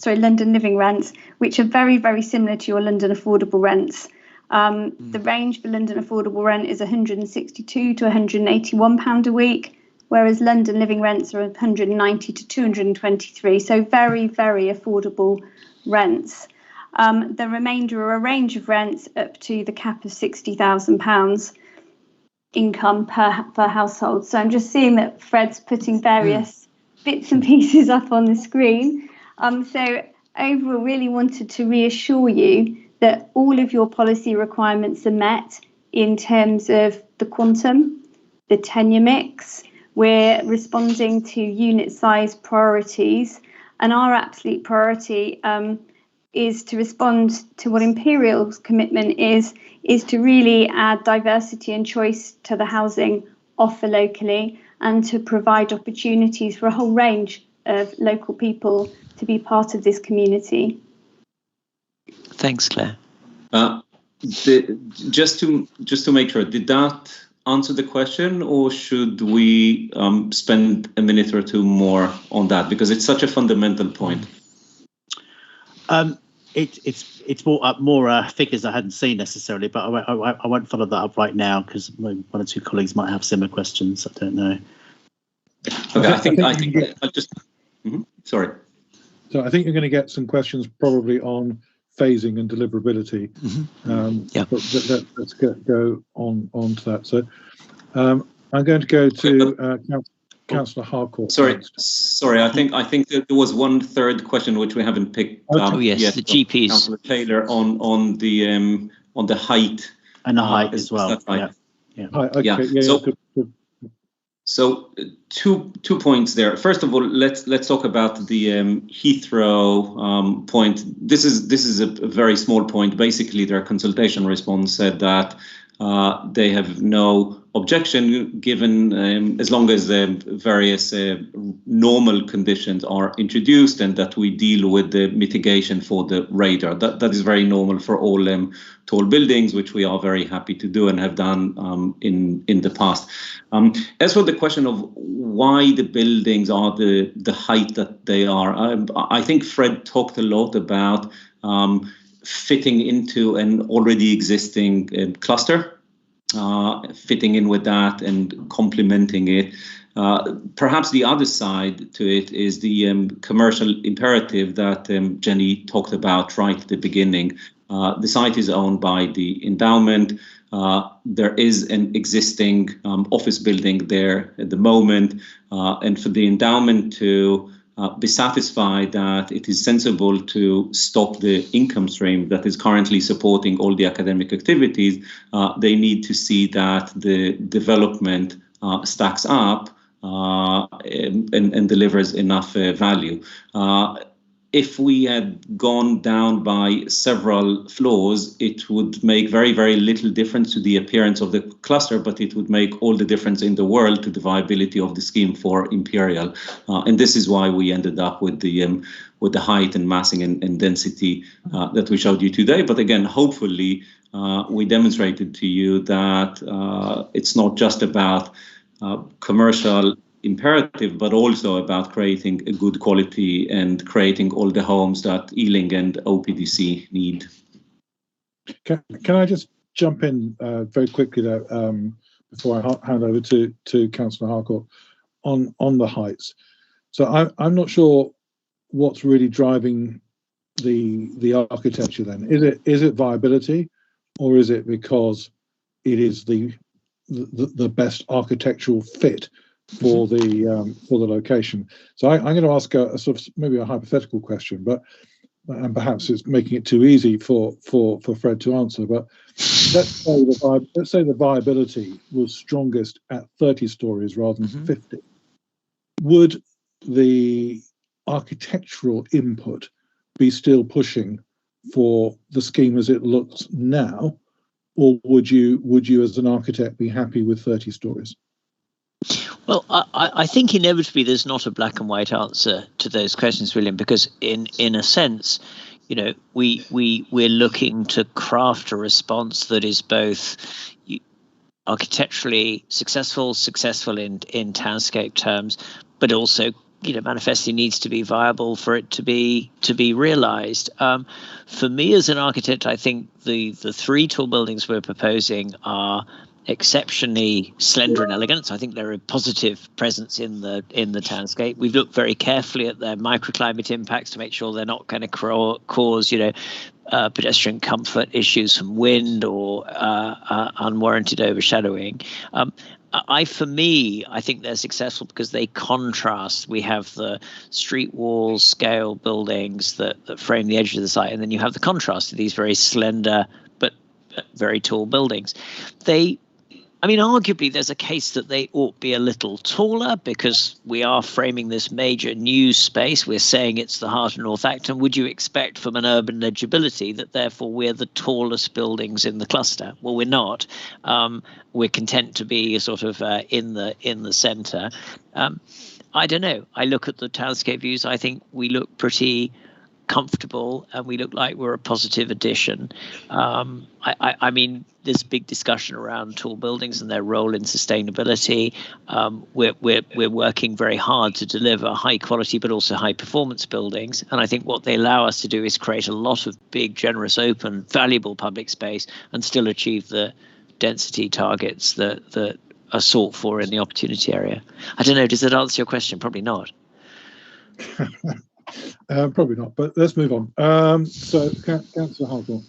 London living rents, which are very, very similar to your London affordable rents. The range for London affordable rent is £162 to £181 a week, whereas London living rents are £190 to £223. So very, very affordable rents. The remainder are a range of rents up to the cap of £60,000 income per household. So I'm just seeing that Fred's putting various bits and pieces up on the screen. So overall, really wanted to reassure you that all of your policy requirements are met in terms of the quantum, the tenure mix. We're responding to unit size priorities, and our absolute priority is to respond to what Imperial's commitment is to really add diversity and choice to the housing offer locally, and to provide opportunities for a whole range of local people to be part of this community. Thanks, Claire. Just to make sure, did that answer the question, or should we spend a minute or two more on that, because it's such a fundamental point? It's brought up more figures I hadn't seen necessarily, but I won't follow that up right now because one or two colleagues might have similar questions. I don't know. Okay, I think I'll just. Sorry. So I think you're going to get some questions probably on phasing and deliverability. But let's go on to that. So I'm going to go to Councillor Harcourt. Sorry. I think that there was one third question which we haven't picked up yet. The GPs. Councillor Taylor on the height and the height as well. Right? Yeah. Okay. So two points there. First of all, let's talk about the Heathrow point. This is a very small point. Basically, their consultation response said that they have no objection given as long as various normal conditions are introduced, and that we deal with the mitigation for the radar. That is very normal for all tall buildings, which we are very happy to do and have done in the past. As for the question of why the buildings are the height that they are, I think Fred talked a lot about fitting into an already existing cluster. Fitting in with that and complementing it. Perhaps the other side to it is the commercial imperative that Jenny talked about right at the beginning. The site is owned by the endowment. There is an existing office building there at the moment, and for the endowment to be satisfied that it is sensible to stop the income stream that is currently supporting all the academic activities, they need to see that the development stacks up and delivers enough value. If we had gone down by several floors, it would make very, very little difference to the appearance of the cluster, but it would make all the difference in the world to the viability of the scheme for Imperial. And this is why we ended up with the height and massing and density that we showed you today. But again, hopefully, we demonstrated to you that it's not just about commercial imperative, but also about creating a good quality and creating all the homes that Ealing and OPDC need. Can I just jump in very quickly there before I hand over to Councillor Harcourt on the heights? So I'm not sure what's really driving the architecture then. Is it viability, or is it because it is the best architectural fit for the location. So I'm going to ask a sort of maybe a hypothetical question, and perhaps it's making it too easy for Fred to answer. But let's say the viability was strongest at 30 stories rather than 50. Would the architectural input be still pushing for the scheme as it looks now, or would you as an architect be happy with 30 stories? Well, I think inevitably there's not a black and white answer to those questions, William, because in a sense, you know, we're looking to craft a response that is both architecturally successful in townscape terms, but also, you know, manifestly needs to be viable for it to be realized. For me as an architect, I think the three tall buildings we're proposing are exceptionally slender and elegant. So I think they're a positive presence in the townscape. We've looked very carefully at their microclimate impacts to make sure they're not going to cause, you know, pedestrian comfort issues from wind or unwarranted overshadowing. I think they're successful because they contrast. We have the street walls, scale buildings that frame the edge of the site, and then you have the contrast of these very slender but very tall buildings. Arguably, there's a case that they ought be a little taller because we are framing this major new space. We're saying it's the heart of North Acton. Would you expect from an urban legibility that therefore we're the tallest buildings in the cluster? Well, we're not. We're content to be sort of in the centre. I don't know. I look at the townscape views. I think we look pretty comfortable and we look like we're a positive addition. I mean, this big discussion around tall buildings and their role in sustainability. We're working very hard to deliver high quality but also high performance buildings, and I think what they allow us to do is create a lot of big, generous, open, valuable public space and still achieve the density targets that are sought for in the opportunity area. I don't know, does that answer your question? Probably not. Probably not, but let's move on. So, Councillor Hartwell.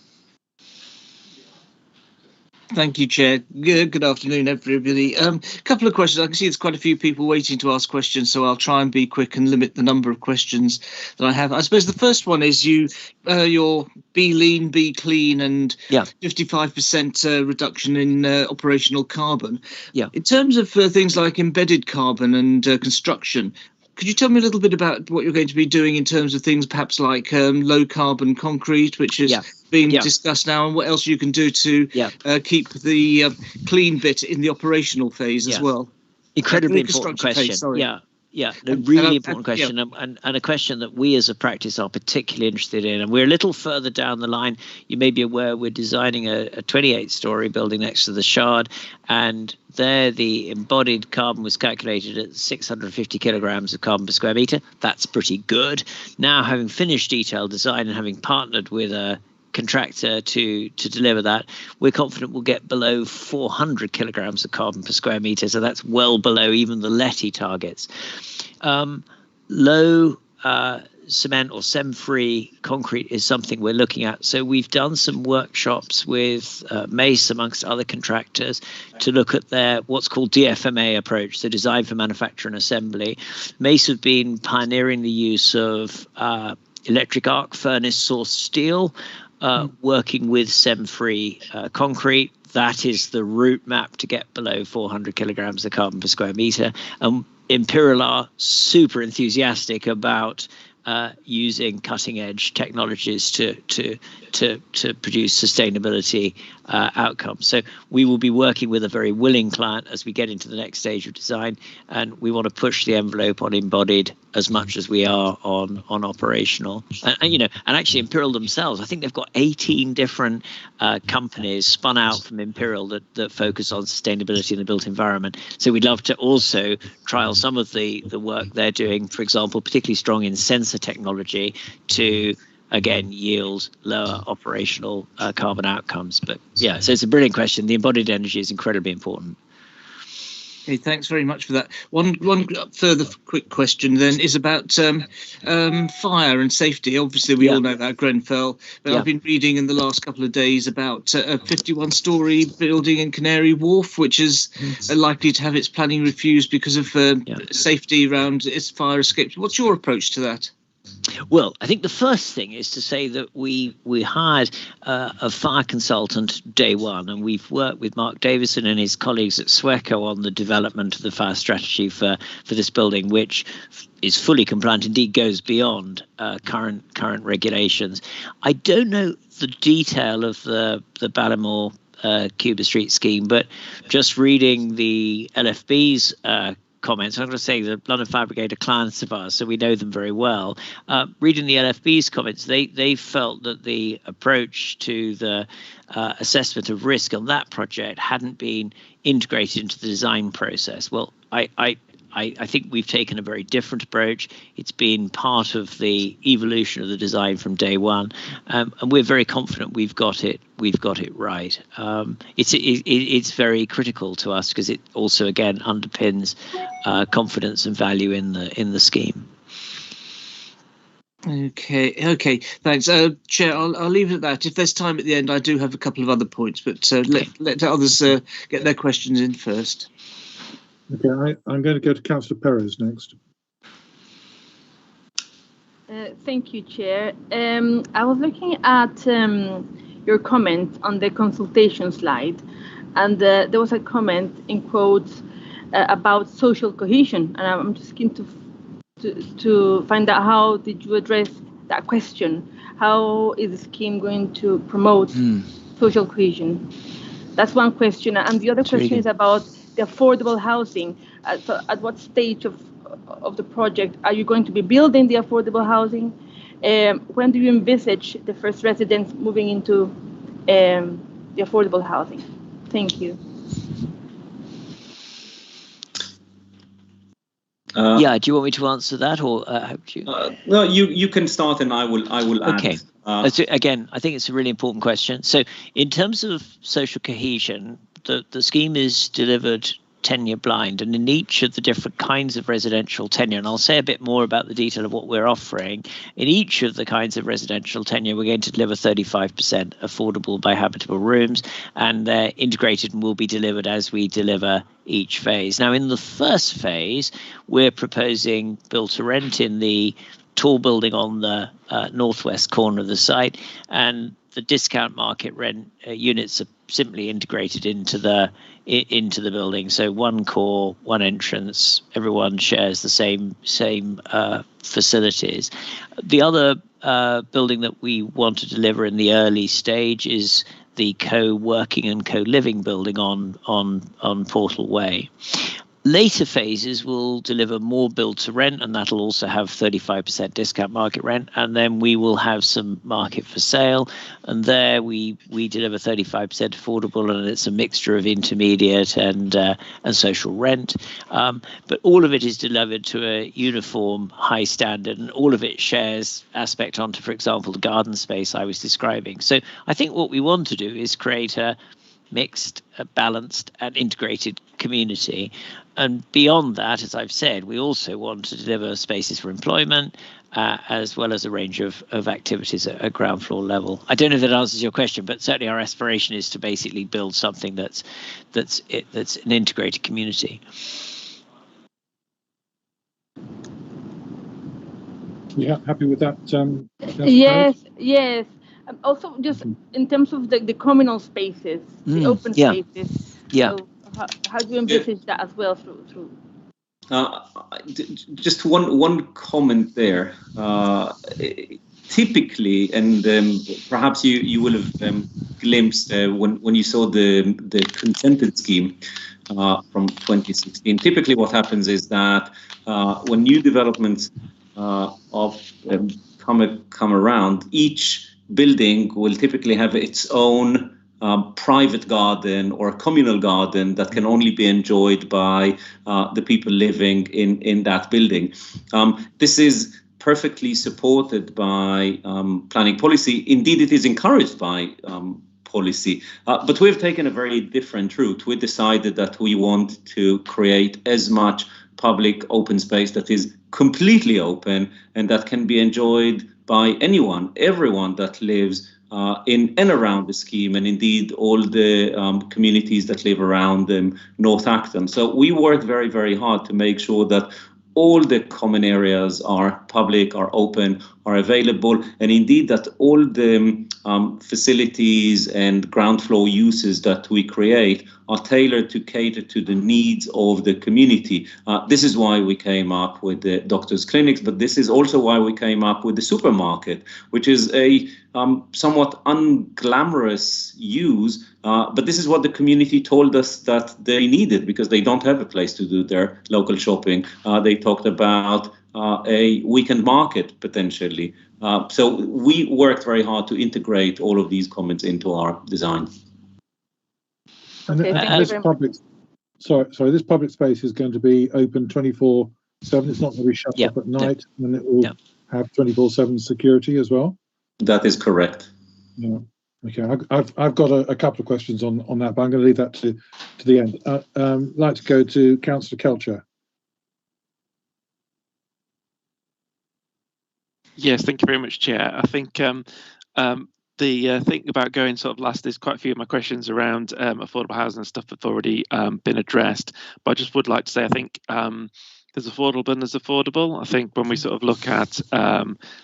Thank you, Chair. Good afternoon, everybody. A couple of questions. I can see there's quite a few people waiting to ask questions, so I'll try and be quick and limit the number of questions that I have. I suppose the first one is your be lean, be clean, and 55% reduction in operational carbon. Yeah. In terms of things like embedded carbon and construction, could you tell me a little bit about what you're going to be doing in terms of things perhaps like low carbon concrete, which is being discussed now, and what else you can do to keep the clean bit in the operational phase as well? Incredibly important question. Really important question, and a question that we as a practice are particularly interested in. And we're a little further down the line. You may be aware we're designing a 28-storey building next to the Shard, and there the embodied carbon was calculated at 650 kilograms of carbon per square metre. That's pretty good. Now, having finished detailed design and having partnered with a contractor to deliver that, we're confident we'll get below 400 kilograms of carbon per square metre, so that's well below even the LETI targets. Low cement or SEM-free concrete is something we're looking at. So we've done some workshops with Mace, amongst other contractors, to look at their what's called DFMA approach, so design for manufacture and assembly. Mace have been pioneering the use of electric arc furnace sourced steel, working with SEM-free concrete. That is the route map to get below 400 kilograms of carbon per square metre. Imperial are super enthusiastic about using cutting-edge technologies to produce sustainability outcomes. So we will be working with a very willing client as we get into the next stage of design, and we want to push the envelope on embodied as much as we are on operational. And actually Imperial themselves, I think they've got 18 different companies spun out from Imperial that focus on sustainability in the built environment. So we'd love to also trial some of the work they're doing, for example, particularly strong in sensor technology to again yield lower operational carbon outcomes. But so it's a brilliant question. The embodied energy is incredibly important. Okay, thanks very much for that. One further quick question then is about fire and safety. Obviously, we all know about Grenfell, but I've been reading in the last couple of days about a 51-storey building in Canary Wharf, which is likely to have its planning refused because of safety around its fire escapes. What's your approach to that? Well, I think the first thing is to say that we hired a fire consultant day one, and we've worked with Mark Davison and his colleagues at Sweco on the development of the fire strategy for this building, which is fully compliant, indeed goes beyond current regulations. I don't know the detail of the Ballymore Cuba Street scheme, but just reading the LFB's comments, I'm going to say the London Fire Brigade are clients of ours, so we know them very well. Reading the LFB's comments, they felt that the approach to the assessment of risk on that project hadn't been integrated into the design process. Well, I think we've taken a very different approach. It's been part of the evolution of the design from day one, and we're very confident we've got it right. It's very critical to us because it also again underpins confidence and value in the scheme. Okay, thanks, Chair. I'll leave it at that. If there's time at the end, I do have a couple of other points, but let others get their questions in first. Okay, I'm going to go to Councillor Perez next. Thank you, Chair. I was looking at your comment on the consultation slide, and there was a comment in quotes about social cohesion, and I'm just keen to find out how did you address that question? How is the scheme going to promote social cohesion? That's one question, and the other question is about the affordable housing. So at what stage of the project are you going to be building the affordable housing? When do you envisage the first residents moving into the affordable housing? Thank you. Do you want me to answer that, or no, you can start, and I will add. Okay. Again, I think it's a really important question. So, in terms of social cohesion, the scheme is delivered tenure blind, and in each of the different kinds of residential tenure, and I'll say a bit more about the detail of what we're offering, in each of the kinds of residential tenure, we're going to deliver 35% affordable by habitable rooms, and they're integrated and will be delivered as we deliver each phase. Now, in the first phase, we're proposing build to rent in the tall building on the northwest corner of the site, and the discount market rent units are simply integrated into the building. So one core, one entrance, everyone shares the same facilities. The other building that we want to deliver in the early stage is the co-working and co-living building on Portal Way. Later phases will deliver more build to rent, and that'll also have 35% discount market rent, and then we will have some market for sale, and there we deliver 35% affordable, and it's a mixture of intermediate and social rent, but all of it is delivered to a uniform high standard, and all of it shares aspect onto, for example, the garden space I was describing. So I think what we want to do is create a mixed, balanced and integrated community. And beyond that, as I've said, we also want to deliver spaces for employment as well as a range of activities at ground floor level. I don't know if that answers your question, but certainly our aspiration is to basically build something that's an integrated community. Yeah, happy with that? Yes. Also, just in terms of the communal spaces, the open spaces. Yeah. So how do you envisage that as well through? Just one comment there. Typically, and perhaps you will have glimpsed when you saw the consented scheme from 2016. Typically, what happens is that when new developments come around, each building will typically have its own private garden or communal garden that can only be enjoyed by the people living in that building. This is perfectly supported by planning policy. Indeed, it is encouraged by policy. But we've taken a very different route. We decided that we want to create as much public open space that is completely open and that can be enjoyed by anyone, everyone that lives in and around the scheme, and indeed all the communities that live around North Acton. So we worked very, very hard to make sure that all the common areas are public, are open, are available, and indeed that all the facilities and ground floor uses that we create are tailored to cater to the needs of the community. This is why we came up with the doctors' clinics, but this is also why we came up with the supermarket, which is a somewhat unglamorous use, but this is what the community told us that they needed because they don't have a place to do their local shopping. They talked about a weekend market potentially. So we worked very hard to integrate all of these comments into our design. And this public, this public space is going to be open 24/7. It's not going to be shut up at night, and it will have 24/7 security as well. That is correct. Yeah. Okay. I've got a couple of questions on that, but I'm going to leave that to the end. I'd like to go to Councillor Kelcher. Yes, thank you very much, Chair. I think the thing about going sort of last is quite a few of my questions around affordable housing and stuff have already been addressed. But I just would like to say I think there's affordable and there's affordable. I think when we sort of look at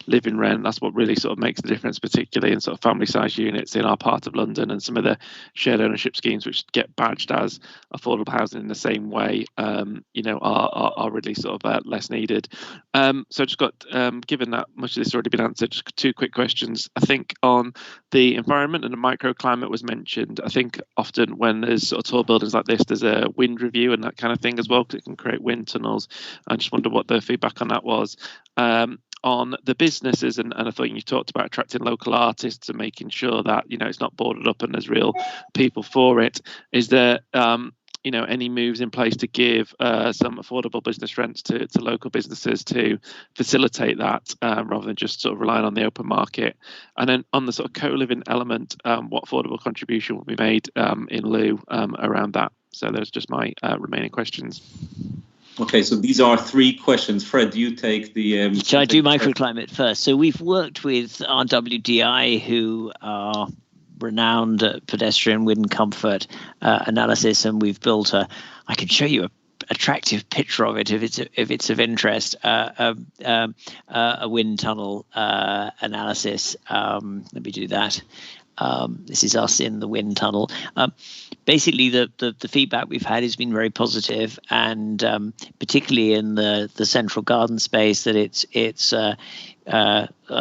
living rent, that's what really sort of makes the difference, particularly in sort of family size units in our part of London, and some of the shared ownership schemes which get badged as affordable housing in the same way, are really sort of less needed. So I just got, given that much of this has already been answered, just two quick questions. I think on the environment and the microclimate was mentioned. I think often when there's sort of tall buildings like this, there's a wind review and that kind of thing as well, because it can create wind tunnels. I just wonder what the feedback on that was. On the businesses, and I thought you talked about attracting local artists and making sure that, it's not boarded up and there's real people for it. Is there, any moves in place to give some affordable business rents to local businesses to facilitate that rather than just sort of relying on the open market? And then on the sort of co-living element, what affordable contribution will be made in lieu around that? So those are just my remaining questions. Okay, so these are three questions. Fred, you take the... Shall I do microclimate first? So we've worked with RWDI, who are renowned pedestrian wind comfort analysis, and we've built I can show you a attractive picture of it if it's of interest, a wind tunnel analysis. Let me do that. This is us in the wind tunnel. Basically, the feedback we've had has been very positive, and particularly in the central garden space, that it's a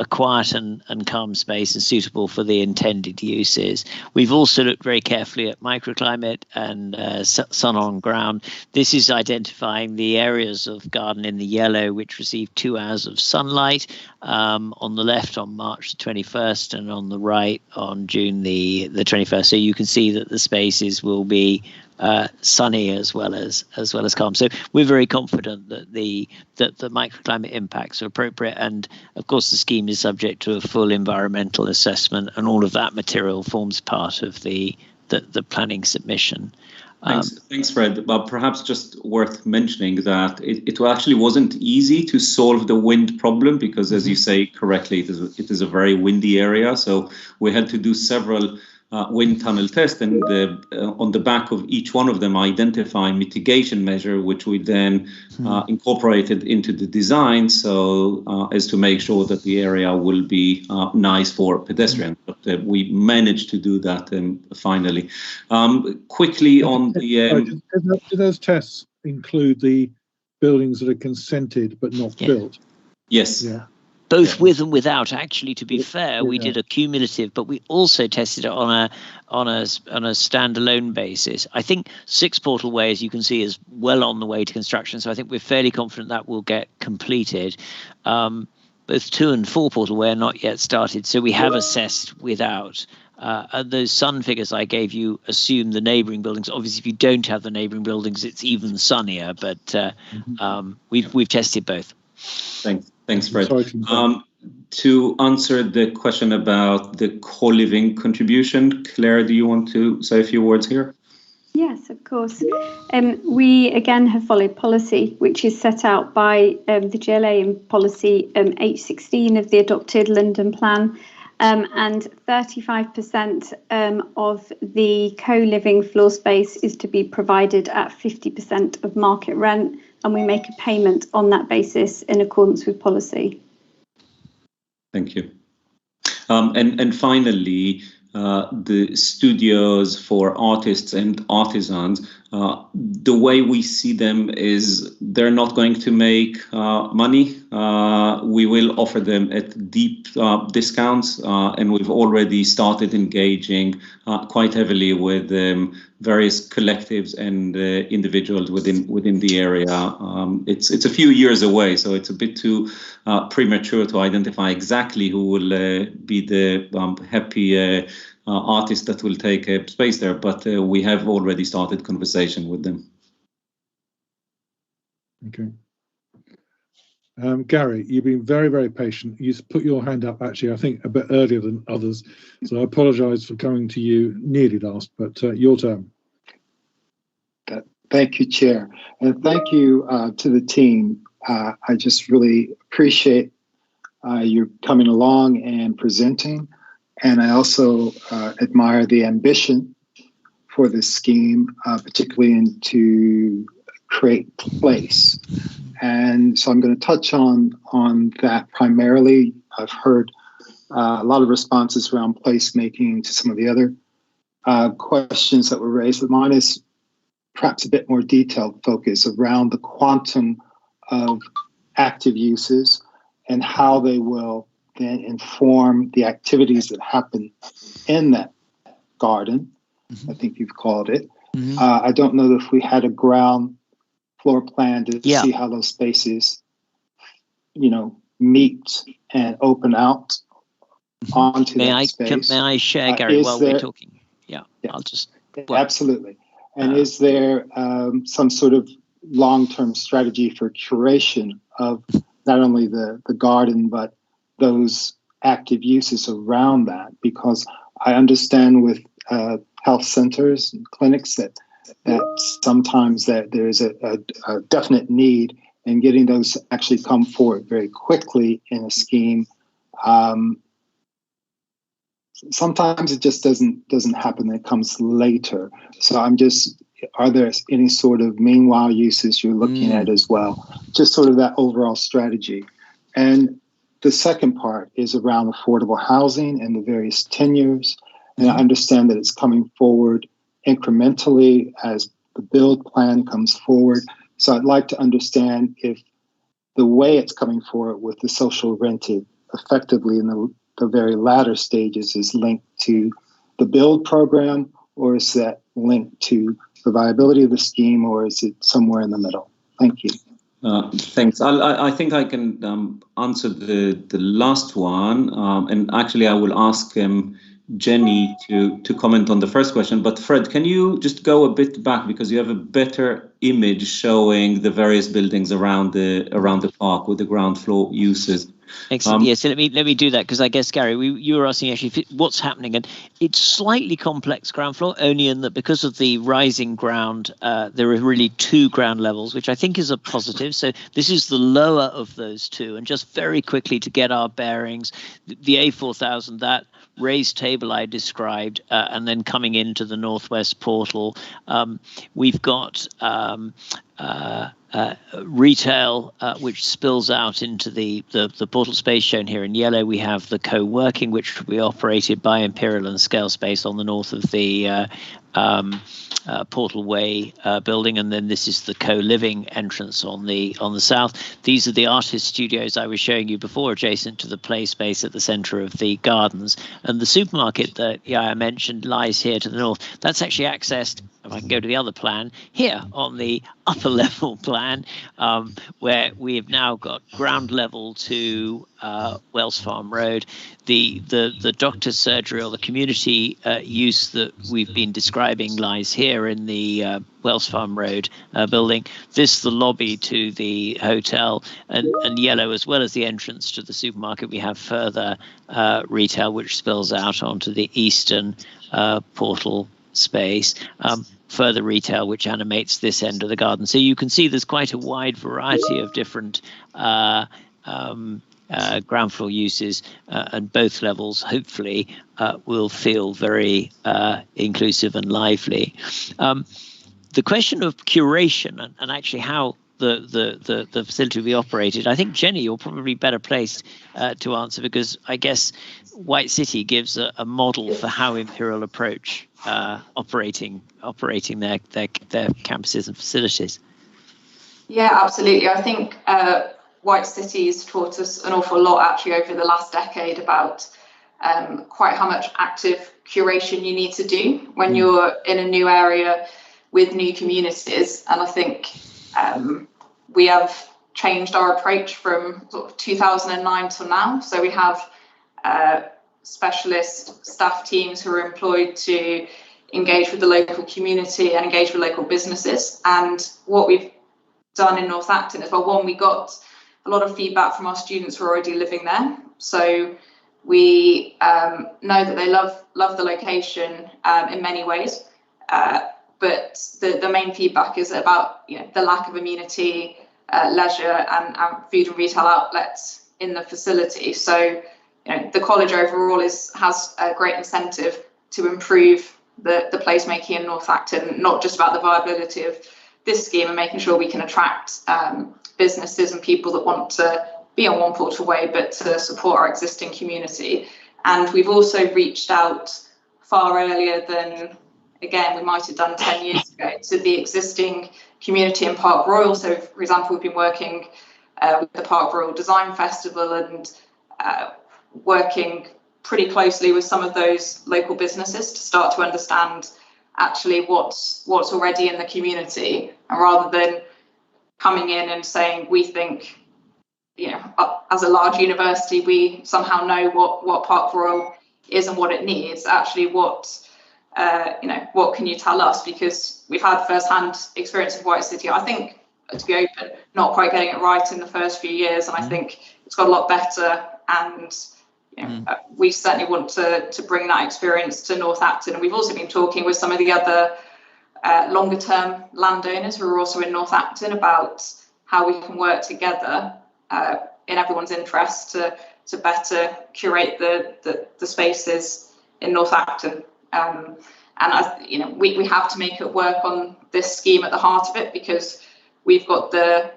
quiet and calm space and suitable for the intended uses. We've also looked very carefully at microclimate and sun on ground. This is identifying the areas of garden in the yellow which receive 2 hours of sunlight, on the left on March the 21st and on the right on June the 21st. So you can see that the spaces will be sunny as well as calm. So we're very confident that the microclimate impacts are appropriate, and of course the scheme is subject to a full environmental assessment, and all of that material forms part of the planning submission. Thanks, Fred. But perhaps just worth mentioning that it actually wasn't easy to solve the wind problem, because, as you say correctly, it is a very windy area. So we had to do several wind tunnel tests, and on the back of each one of them identify mitigation measure, which we then incorporated into the design, so as to make sure that the area will be nice for pedestrians. But we managed to do that finally. Quickly on the... do those tests include the buildings that are consented but not built? Yes. Yeah. Both with and without. Actually, to be fair, we did a cumulative, but we also tested it on a standalone basis. I think 6 Portal Way, as you can see, is well on the way to construction. So I think we're fairly confident that will get completed. Both 2 and 4 Portal Way are not yet started. So we have assessed without. Those sun figures I gave you assume the neighbouring buildings. Obviously, if you don't have the neighbouring buildings, it's even sunnier. But we've tested both. Thanks, Fred. To answer the question about the co-living contribution, Claire, do you want to say a few words here? Yes, of course. We again have followed policy, which is set out by the GLA in policy H16 of the adopted London Plan, and 35% of the co-living floor space is to be provided at 50% of market rent, and we make a payment on that basis in accordance with policy. Thank you. And finally, the studios for artists and artisans, the way we see them is they're not going to make money. We will offer them at deep discounts, and we've already started engaging quite heavily with various collectives and individuals within the area. It's a few years away, so it's a bit too premature to identify exactly who will be the happy artist that will take a space there, but we have already started conversation with them. Okay. Gary, you've been very, very patient. You put your hand up, actually, I think a bit earlier than others, so I apologise for coming to you nearly last, but your turn. Thank you, Chair, and thank you to the team. I just really appreciate you coming along and presenting, and I also admire the ambition for this scheme, particularly to create place. And so I'm going to touch on that primarily. I've heard a lot of responses around placemaking to some of the other questions that were raised, but mine is perhaps a bit more detailed focus around the quantum of active uses and how they will then inform the activities that happen in that garden, I think you've called it. I don't know if we had a ground floor plan to see how those spaces, meet and open out onto that space. May I share, Gary, while we're talking? Yeah, I'll just... Absolutely. And is there some sort of long-term strategy for curation of not only the garden, but those active uses around that? Because I understand with health centers and clinics that sometimes that there's a definite need in getting those to actually come forward very quickly in a scheme. Sometimes it just doesn't happen. It comes later. So are there any sort of meanwhile uses you're looking at as well? Just sort of that overall strategy. And the second part is around affordable housing and the various tenures. And I understand that it's coming forward incrementally as the build plan comes forward. So I'd like to understand if the way it's coming forward with the social rented effectively in the very latter stages is linked to the build program, or is that linked to the viability of the scheme, or is it somewhere in the middle? Thank you. Thanks. I think I can answer the last one, and actually I will ask Jenny to comment on the first question. But Fred, can you just go a bit back, because you have a better image showing the various buildings around the park with the ground floor uses. Excellent. Yes, so let me do that, because I guess, Gary, you were asking actually what's happening, and it's slightly complex ground floor, only in that because of the rising ground, there are really two ground levels, which I think is a positive. So this is the lower of those two, and just very quickly to get our bearings, the A4000, that raised table I described, and then coming into the northwest portal, we've got retail, which spills out into the portal space shown here in yellow. We have the co-working, which will be operated by Imperial and Scale Space on the north of the Portal Way building, and then this is the co-living entrance on the south. These are the artist studios I was showing you before, adjacent to the play space at the centre of the gardens, and the supermarket that I mentioned lies here to the north. That's actually accessed if I can go to the other plan, here on the upper level plan, where we have now got ground level to Wells Farm Road. The doctor's surgery or the community use that we've been describing lies here in the Wells Farm Road building. This the lobby to the hotel, and yellow, as well as the entrance to the supermarket, we have further retail which spills out onto the eastern portal space, further retail which animates this end of the garden. So you can see there's quite a wide variety of different ground floor uses, and both levels hopefully will feel very inclusive and lively. The question of curation and actually how the facility will be operated, I think, Jenny, you're probably better placed to answer, because I guess White City gives a model for how Imperial approach operating their campuses and facilities. Yeah, absolutely. I think White City has taught us an awful lot actually over the last decade about quite how much active curation you need to do when you're in a new area with new communities. And I think we have changed our approach from sort of 2009 till now. So we have specialist staff teams who are employed to engage with the local community and engage with local businesses. And what we've done in North Acton is, well, one, we got a lot of feedback from our students who are already living there. So we know that they love the location in many ways. But the main feedback is about the lack of amenity, leisure and food and retail outlets in the facility. So the college overall has a great incentive to improve the placemaking in North Acton, not just about the viability of this scheme and making sure we can attract businesses and people that want to be on One Portal Way, but to support our existing community. And we've also reached out far earlier than, again, we might have done 10 years ago, to the existing community in Park Royal. So, for example, we've been working with the Park Royal Design Festival and working pretty closely with some of those local businesses to start to understand actually what's already in the community, and rather than coming in and saying we think, as a large university, we somehow know what Park Royal is and what it needs. Actually, what can you tell us? Because we've had first-hand experience of White City. I think, to be open, not quite getting it right in the first few years, and I think it's got a lot better. And we certainly want to bring that experience to North Acton. And we've also been talking with some of the other longer-term landowners who are also in North Acton about how we can work together in everyone's interest to better curate the spaces in North Acton. And we have to make it work on this scheme at the heart of it, because we've got the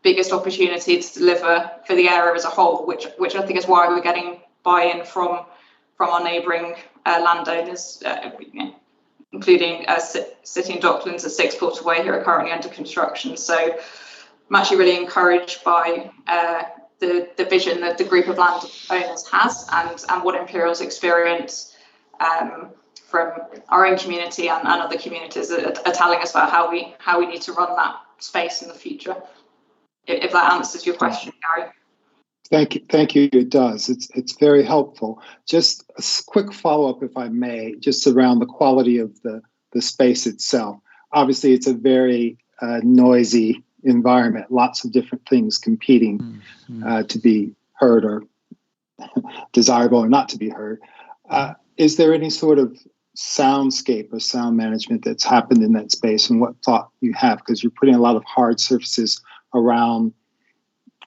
biggest opportunity to deliver for the area as a whole, which I think is why we're getting buy-in from our neighbouring landowners, including City and Docklands at 6 Portal Way, who are currently under construction. So I'm actually really encouraged by the vision that the group of landowners has, and what Imperial's experience from our own community and other communities are telling us about how we need to run that space in the future. If that answers your question, Gary. Thank you. It does. It's very helpful. Just a quick follow-up, if I may, just around the quality of the space itself. Obviously, it's a very noisy environment. Lots of different things competing to be heard, or desirable or not to be heard. Is there any sort of soundscape or sound management that's happened in that space, and what thought you have? Because you're putting a lot of hard surfaces around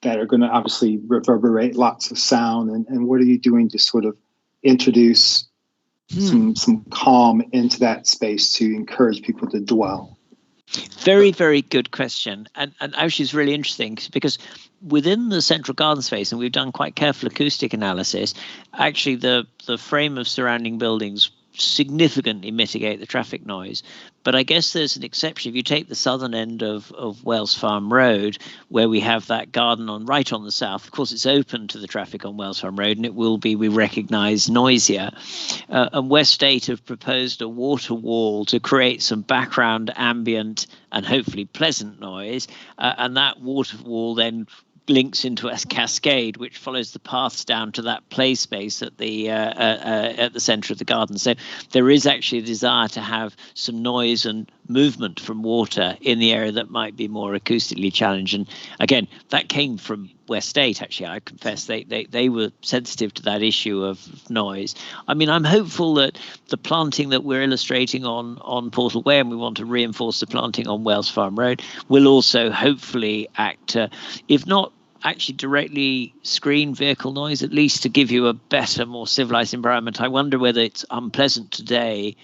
that are going to obviously reverberate lots of sound, and what are you doing to sort of introduce some calm into that space to encourage people to dwell? Very, very good question. And actually it's really interesting, because within the central garden space, and we've done quite careful acoustic analysis, actually the frame of surrounding buildings significantly mitigate the traffic noise. But I guess there's an exception. If you take the southern end of Wales Farm Road, where we have that garden right on the south, of course, it's open to the traffic on Wales Farm Road, and it will be, we recognise, noisier. And West State have proposed a water wall to create some background ambient and hopefully pleasant noise. And that water wall then links into a cascade which follows the paths down to that play space at the centre of the garden. So there is actually a desire to have some noise and movement from water in the area that might be more acoustically challenged. And again, that came from West State, actually. I confess they were sensitive to that issue of noise. I mean, I'm hopeful that the planting that we're illustrating on Portal Way, and we want to reinforce the planting on Wales Farm Road, will also hopefully act, if not actually directly screen vehicle noise, at least to give you a better, more civilized environment. I wonder whether it's unpleasant today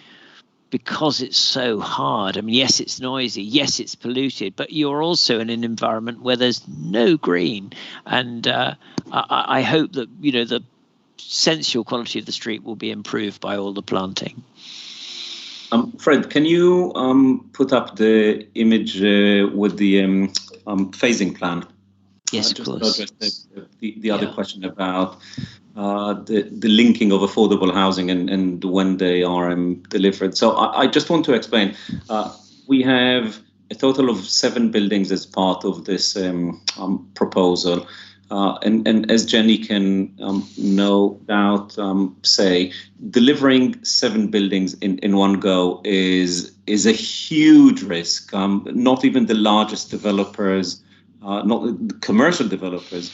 because it's so hard. I mean, yes, it's noisy, yes, it's polluted, but you're also in an environment where there's no green. And I hope that, you know, the sensual quality of the street will be improved by all the planting. Fred, can you put up the image with the phasing plan? Yes, of course. Just the other question about the linking of affordable housing and when they are delivered. So I just want to explain. We have a total of 7 buildings as part of this proposal. And as Jenny can no doubt say, delivering 7 buildings in one go is a huge risk. Not even the largest developers, not the commercial developers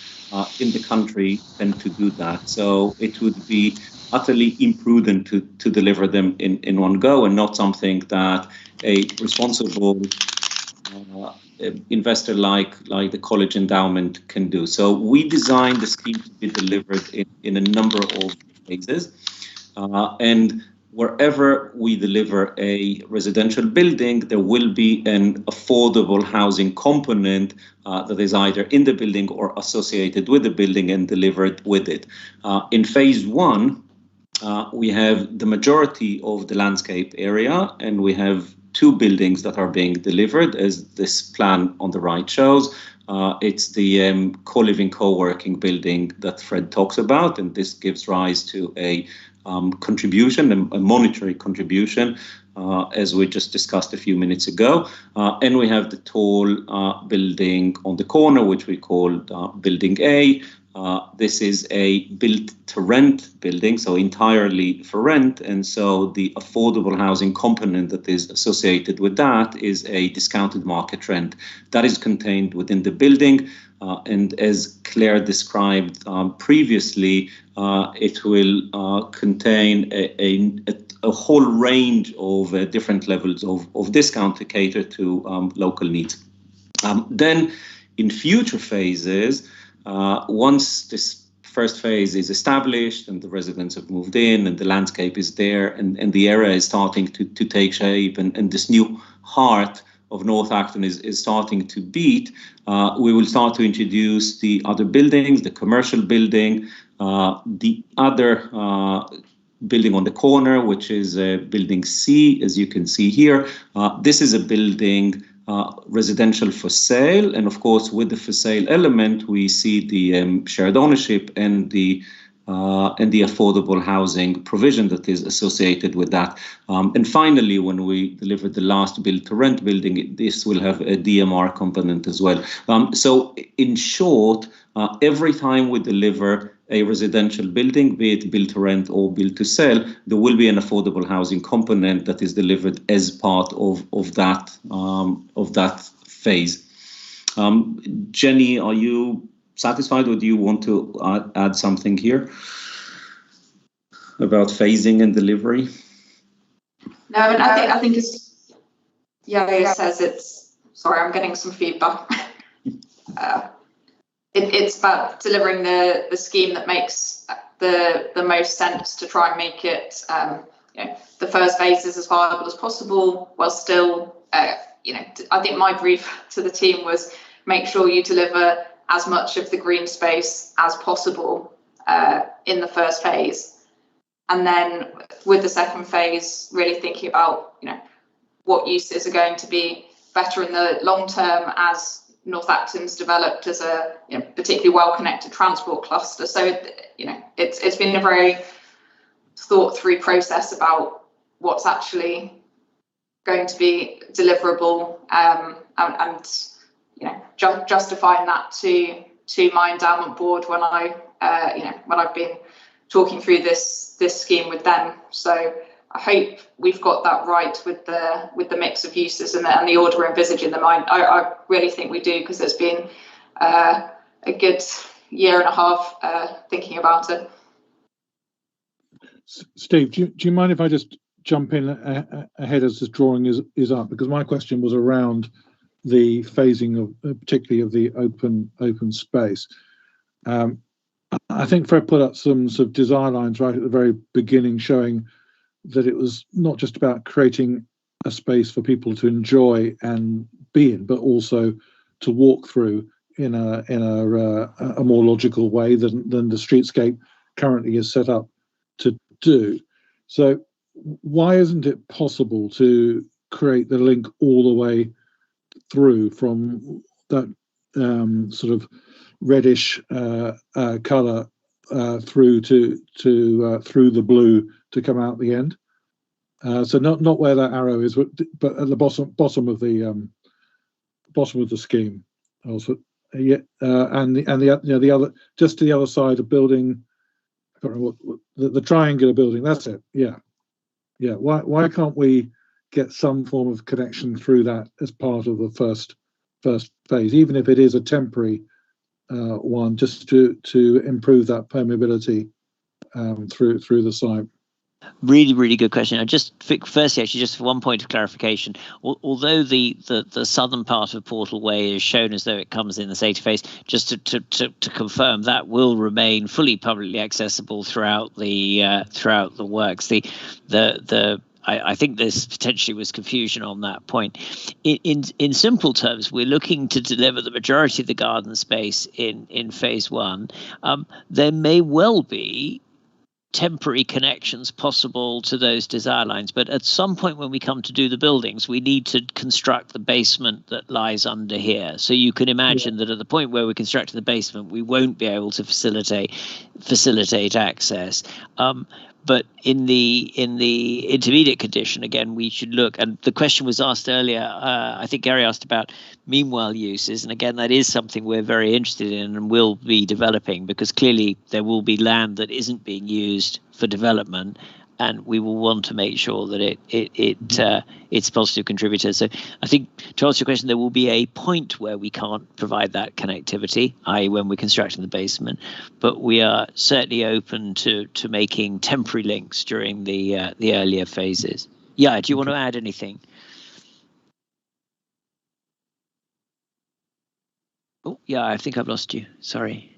in the country tend to do that. So it would be utterly imprudent to deliver them in one go, and not something that a responsible investor like the college endowment can do. So we designed the scheme to be delivered in a number of phases, and wherever we deliver a residential building, there will be an affordable housing component that is either in the building or associated with the building and delivered with it. In phase 1, we have the majority of the landscape area, and we have 2 buildings that are being delivered, as this plan on the right shows. It's the co-living, co-working building that Fred talks about, and this gives rise to a contribution, a monetary contribution, as we just discussed a few minutes ago. And we have the tall building on the corner, which we call Building A. This is a built-to-rent building, so entirely for rent, and so the affordable housing component that is associated with that is a discounted market rent that is contained within the building. And as Claire described previously, it will contain a whole range of different levels of discount to cater to local needs. Then in future phases, once this first phase is established and the residents have moved in and the landscape is there and the area is starting to take shape and this new heart of North Acton is starting to beat, we will start to introduce the other buildings, the commercial building, the other building on the corner, which is building C, as you can see here. This is a building residential for sale, and of course with the for sale element we see the shared ownership and the affordable housing provision that is associated with that. And finally, when we deliver the last build to rent building, this will have a DMR component as well. So in short, every time we deliver a residential building, be it build to rent or build to sell, there will be an affordable housing component that is delivered as part of that phase. Jenny, are you satisfied, or do you want to add something here about phasing and delivery? No, I think it's, it says it's, sorry, I'm getting some feedback. It's about delivering the scheme that makes the most sense to try and make it, the first phase is as viable as possible, while still, I think my brief to the team was make sure you deliver as much of the green space as possible in the first phase. And then with the second phase, really thinking about, what uses are going to be better in the long term as North Acton's developed as a particularly well-connected transport cluster. So it's been a very thought-through process about what's actually going to be deliverable, and justifying that to my endowment board when I've been talking through this scheme with them. So I hope we've got that right with the mix of uses and the order we're envisaging them. I really think we do, because it's been a good year and a half thinking about it. Steve, do you mind if I just jump in ahead as this drawing is up? Because my question was around the phasing of particularly of the open space. I think Fred put up some sort of design lines right at the very beginning, showing that it was not just about creating a space for people to enjoy and be in, but also to walk through in a more logical way than the streetscape currently is set up to do. So why isn't it possible to create the link all the way through from that sort of reddish colour through to through the blue to come out the end? So not where that arrow is, but at the bottom of the scheme. Also, and the other, just to the other side of building. I can't remember what the triangular building. That's it. Yeah. Why can't we get some form of connection through that as part of the first phase, even if it is a temporary one, just to improve that permeability through the site? Really, really good question. I just firstly, actually, just for one point of clarification, although the southern part of Portal Way is shown as though it comes in the SATA phase, just to confirm, that will remain fully publicly accessible throughout the works. I think there's potentially was confusion on that point. In simple terms, we're looking to deliver the majority of the garden space in phase one. There may well be temporary connections possible to those desire lines, but at some point when we come to do the buildings, we need to construct the basement that lies under here. So you can imagine that at the point where we're constructing the basement, we won't be able to facilitate access. But in the intermediate condition, again, we should look, and the question was asked earlier, I think Gary asked about meanwhile uses, and again, that is something we're very interested in and will be developing, because clearly there will be land that isn't being used for development, and we will want to make sure that it's a positive contributor. So I think, to answer your question, there will be a point where we can't provide that connectivity, i.e. when we're constructing the basement, but we are certainly open to making temporary links during the earlier phases. Yeah, do you want to add anything? Oh, yeah, I think I've lost you. Sorry.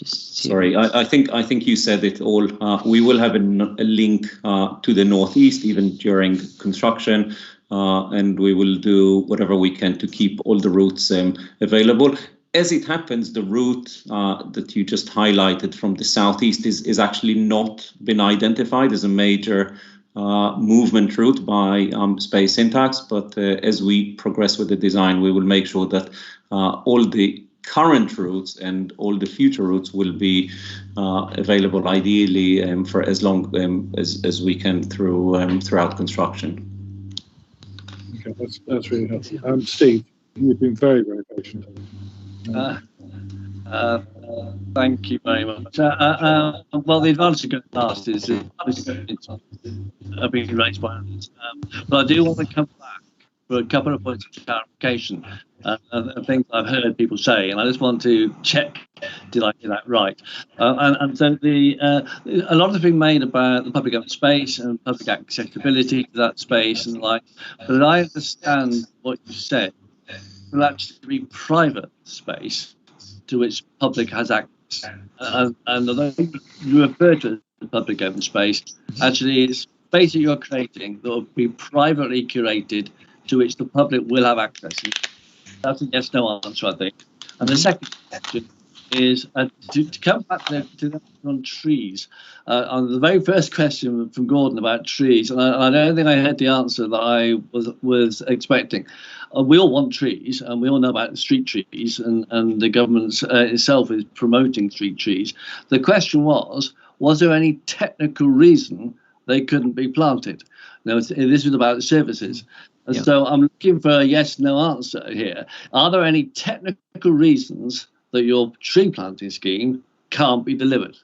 Sorry, I think you said it all. We will have a link to the northeast even during construction, and we will do whatever we can to keep all the routes available. As it happens, the route that you just highlighted from the southeast is actually not been identified as a major movement route by Space Syntax, but as we progress with the design, we will make sure that all the current routes and all the future routes will be available, ideally for as long as we can throughout construction. Okay, that's really helpful. Steve, you've been very, very patient. Thank you very much. Well, the advantage of going last is it's being raised by others. But I do want to come back for a couple of points of clarification and things I've heard people say, and I just want to check, did I get that right? And so a lot has been made about the public open space and public accessibility to that space and the like, but I understand what you said will actually be private space to which public has access. And although you refer to it as public open space, actually it's space that you're creating that will be privately curated to which the public will have access. That's a yes/no answer, I think. And the second question is to come back to that on trees. On the very first question from Gordon about trees, and I don't think I had the answer that I was expecting. We all want trees, and we all know about street trees, and the government itself is promoting street trees. The question was there any technical reason they couldn't be planted? Now, this was about services. And so I'm looking for a yes/no answer here. Are there any technical reasons that your tree planting scheme can't be delivered?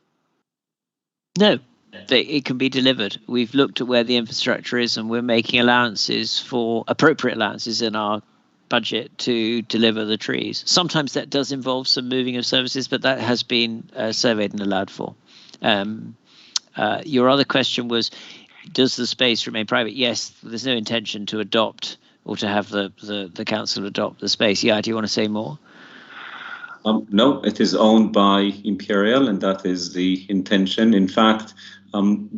No, it can be delivered. We've looked at where the infrastructure is, and we're making appropriate allowances in our budget to deliver the trees. Sometimes that does involve some moving of services, but that has been surveyed and allowed for. Your other question was, does the space remain private? Yes, there's no intention to adopt or to have the council adopt the space. Yeah, do you want to say more? No, it is owned by Imperial, and that is the intention. In fact,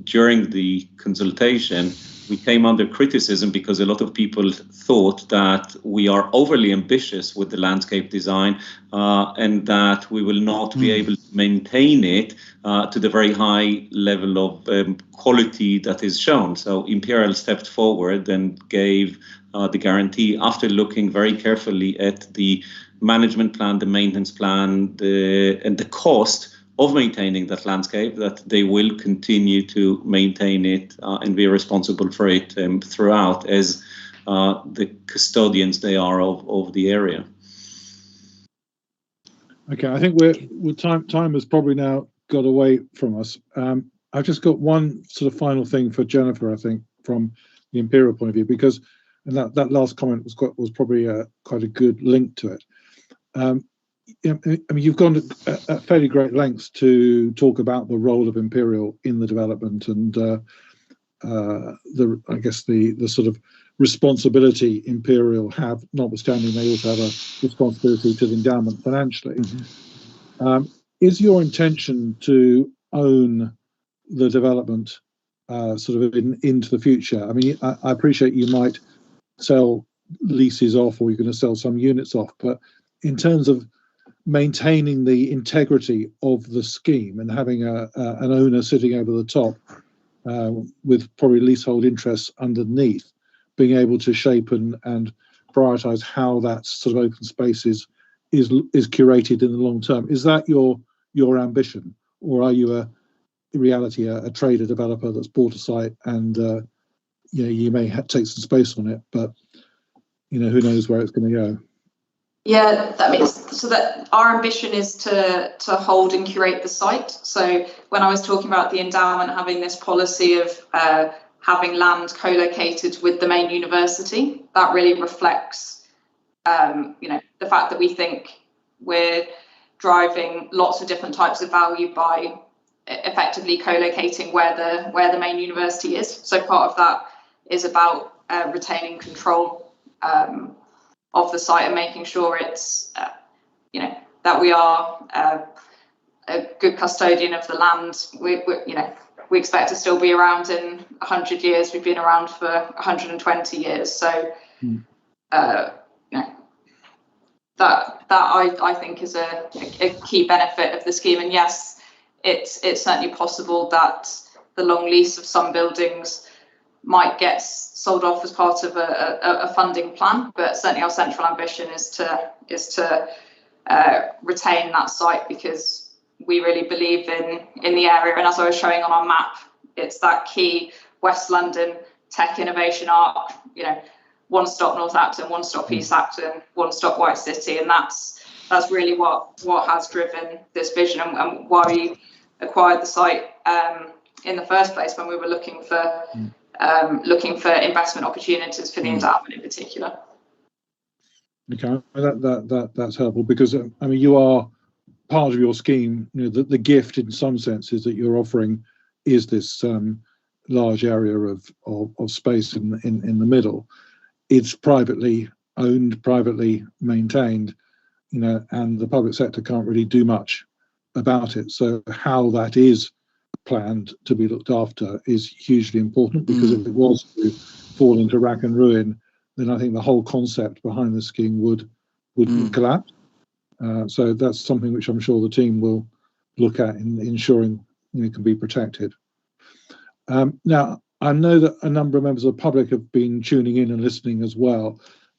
during the consultation, we came under criticism because a lot of people thought that we are overly ambitious with the landscape design and that we will not be able to maintain it to the very high level of quality that is shown. So Imperial stepped forward and gave the guarantee after looking very carefully at the management plan, the maintenance plan, and the cost of maintaining that landscape, that they will continue to maintain it and be responsible for it throughout as the custodians they are of the area. Okay, I think time has probably now got away from us. I've just got one sort of final thing for Jennifer, I think, from the Imperial point of view, because that last comment was probably quite a good link to it. I mean, you've gone to at fairly great lengths to talk about the role of Imperial in the development and I guess the sort of responsibility Imperial have, notwithstanding they also have a responsibility to the endowment financially. Is your intention to own the development sort of into the future? I mean, I appreciate you might sell leases off, or you're going to sell some units off, but in terms of maintaining the integrity of the scheme and having an owner sitting over the top with probably leasehold interests underneath, being able to shape and prioritise how that sort of open space is curated in the long term. Is that your ambition, or are you in reality a trader developer that's bought a site and you may take some space on it, but who knows where it's going to go? Yeah, that means so that our ambition is to hold and curate the site. So when I was talking about the endowment having this policy of having land co-located with the main university, that really reflects the fact that we think we're driving lots of different types of value by effectively co-locating where the main university is. So part of that is about retaining control of the site and making sure it's that we are a good custodian of the land. We expect to still be around in 100 years. We've been around for 120 years. So that I think is a key benefit of the scheme. And yes, it's certainly possible that the long lease of some buildings might get sold off as part of a funding plan, but certainly our central ambition is to retain that site, because we really believe in the area. And as I was showing on our map, it's that key West London tech innovation arc, one stop North Acton, one stop East Acton, one stop White City, and that's really what has driven this vision and why we acquired the site in the first place, when we were looking for investment opportunities for the endowment in particular. Okay, that's helpful, because I mean, you are part of your scheme. The gift in some sense is that you're offering is this large area of space in the middle. It's privately owned, privately maintained, and the public sector can't really do much about it. So how that is planned to be looked after is hugely important, because if it was to fall into rack and ruin, then I think the whole concept behind the scheme would collapse. So that's something which I'm sure the team will look at in ensuring it can be protected. Now, I know that a number of members of the public have been tuning in and listening as well.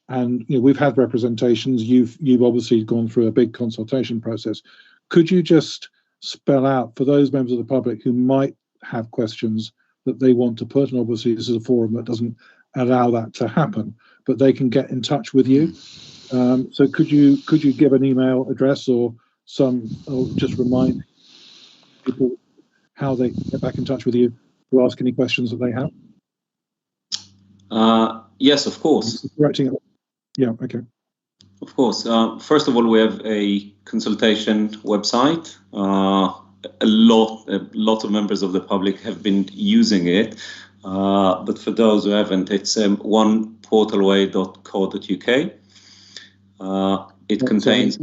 And we've had representations. You've obviously gone through a big consultation process. Could you just spell out for those members of the public who might have questions that they want to put? And obviously, this is a forum that doesn't allow that to happen, but they can get in touch with you. So could you give an email address or just remind people how they can get back in touch with you to ask any questions that they have? Yes, of course. Yeah, okay. Of course. First of all, we have a consultation website. A lot of members of the public have been using it, but for those who haven't, it's oneportalway.co.uk. It contains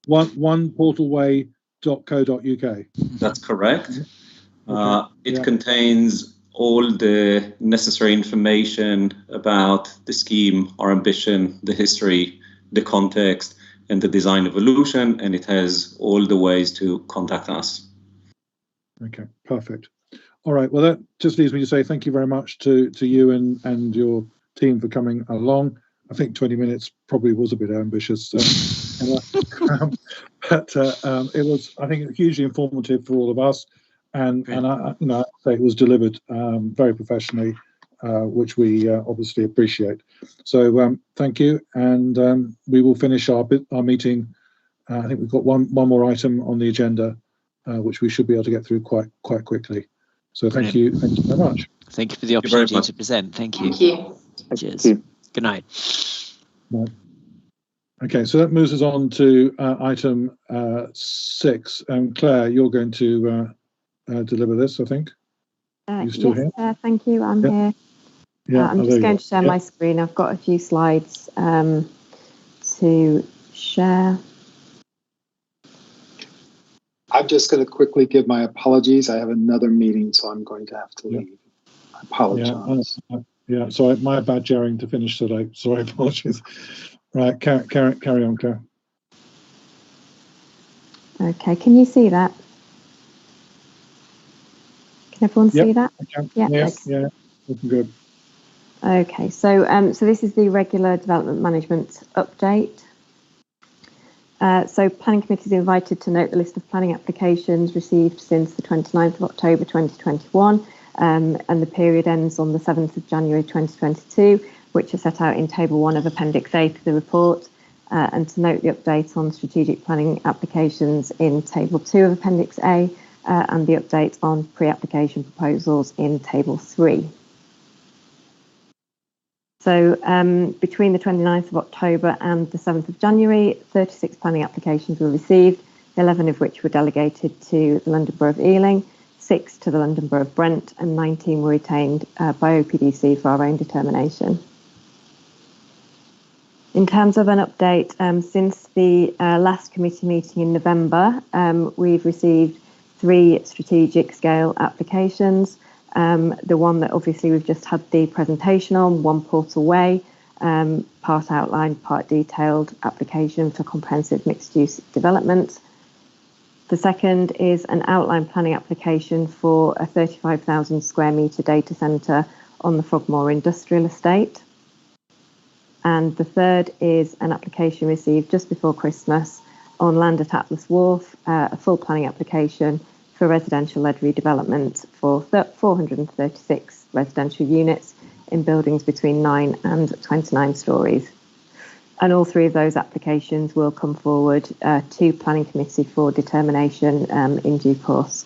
oneportalway.co.uk. That's correct. It contains all the necessary information about the scheme, our ambition, the history, the context, and the design evolution, and it has all the ways to contact us. Okay, perfect. All right, well, that just leaves me to say thank you very much to you and your team for coming along. I think 20 minutes probably was a bit ambitious, but it was, I think, hugely informative for all of us, and I say it was delivered very professionally, which we obviously appreciate. So thank you, and we will finish our meeting. I think we've got one more item on the agenda, which we should be able to get through quite quickly. So thank you very much. Thank you for the opportunity to present. Thank you. Thank you. Cheers. Good night. Okay, so that moves us on to item 6. Claire, you're going to deliver this, I think. You still yes, here? Thank you. I'm here. Yeah, I'm just going to share my screen. I've got a few slides to share. I'm just going to quickly give my apologies. I have another meeting, so I'm going to have to leave. I apologize. Yeah, sorry, my bad sharing to finish today. Sorry, apologies. Right, carry on, Claire. Okay, can you see that? Can everyone see that? Yeah, looking good. Okay, so so this is the regular development management update. So Planning Committee is invited to note the list of planning applications received since the 29th of October 2021, and the period ends on the 7th of January 2022, which are set out in Table 1 of Appendix A to the report, and to note the update on strategic planning applications in Table 2 of Appendix A, and the update on pre-application proposals in Table 3. So between the 29th of October and the 7th of January, 36 planning applications were received, 11 of which were delegated to the London Borough of Ealing, 6 to the London Borough of Brent, and 19 were retained by OPDC for our own determination. In terms of an update, since the last committee meeting in November, we've received 3 strategic scale applications. The one that obviously we've just had the presentation on, One Portal Way, part outlined, part detailed application for comprehensive mixed-use development. The second is an outline planning application for a 35,000 square metre data centre on the Frogmore Industrial Estate. And the third is an application received just before Christmas on land at Atlas Wharf, a full planning application for residential-led redevelopment for 436 residential units in buildings between 9 and 29 stories. And all 3 of those applications will come forward to Planning Committee for determination in due course.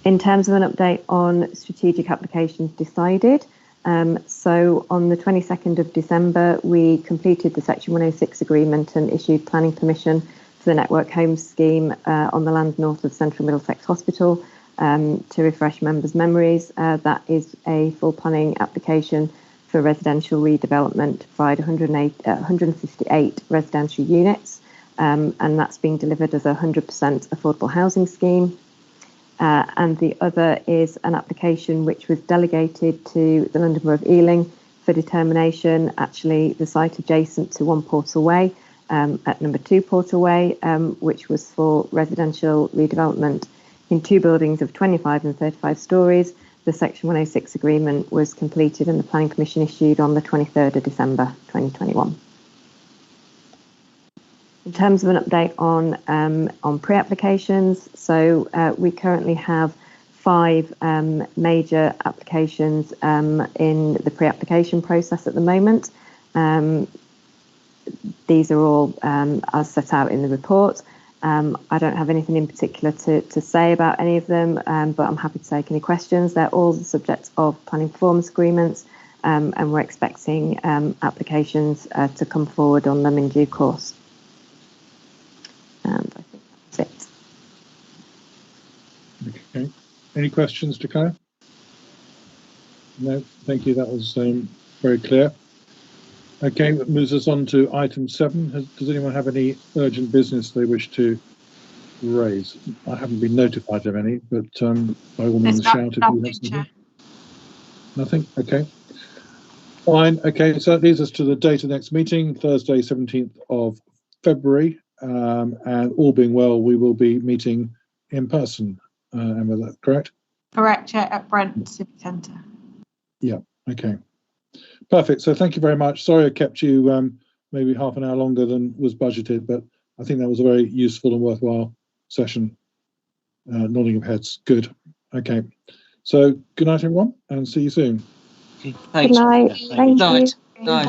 In terms of an update on strategic applications decided, so on the 22nd of December, we completed the Section 106 agreement and issued planning permission for the Network Homes scheme on the land north of Central Middlesex Hospital. To refresh members' memories, that is a full planning application for residential redevelopment to provide 158 residential units, and that's being delivered as a 100% affordable housing scheme. And the other is an application which was delegated to the London Borough of Ealing for determination, actually the site adjacent to One Portal Way, at number 2 Portalway, which was for residential redevelopment in 2 buildings of 25 and 35 stories. The Section 106 agreement was completed and the Planning Commission issued on the 23rd of December 2021. In terms of an update on pre-applications, so we currently have 5 major applications in the pre-application process at the moment. These are all as set out in the report. I don't have anything in particular to say about any of them, but I'm happy to take any questions. They're all the subject of planning performance agreements, and we're expecting applications to come forward on them in due course. And I think that's it. Okay. Any questions to Claire? No, thank you. That was very clear. Okay, that moves us on to item 7. Does anyone have any urgent business they wish to raise? I haven't been notified of any, but by all means shout if you have something. Nothing? Okay. Fine. Okay, so that leads us to the date of the next meeting, Thursday, 17th of February. And all being well, we will be meeting in person. Emma, is that correct? Correct, yeah, at Brent Civic Centre. Yeah, okay. Perfect. So thank you very much. Sorry I kept you maybe half an hour longer than was budgeted, but I think that was a very useful and worthwhile session. Nodding of heads. Good. Okay. So good night, everyone, and see you soon. Thanks. Good night. Thank you. Night.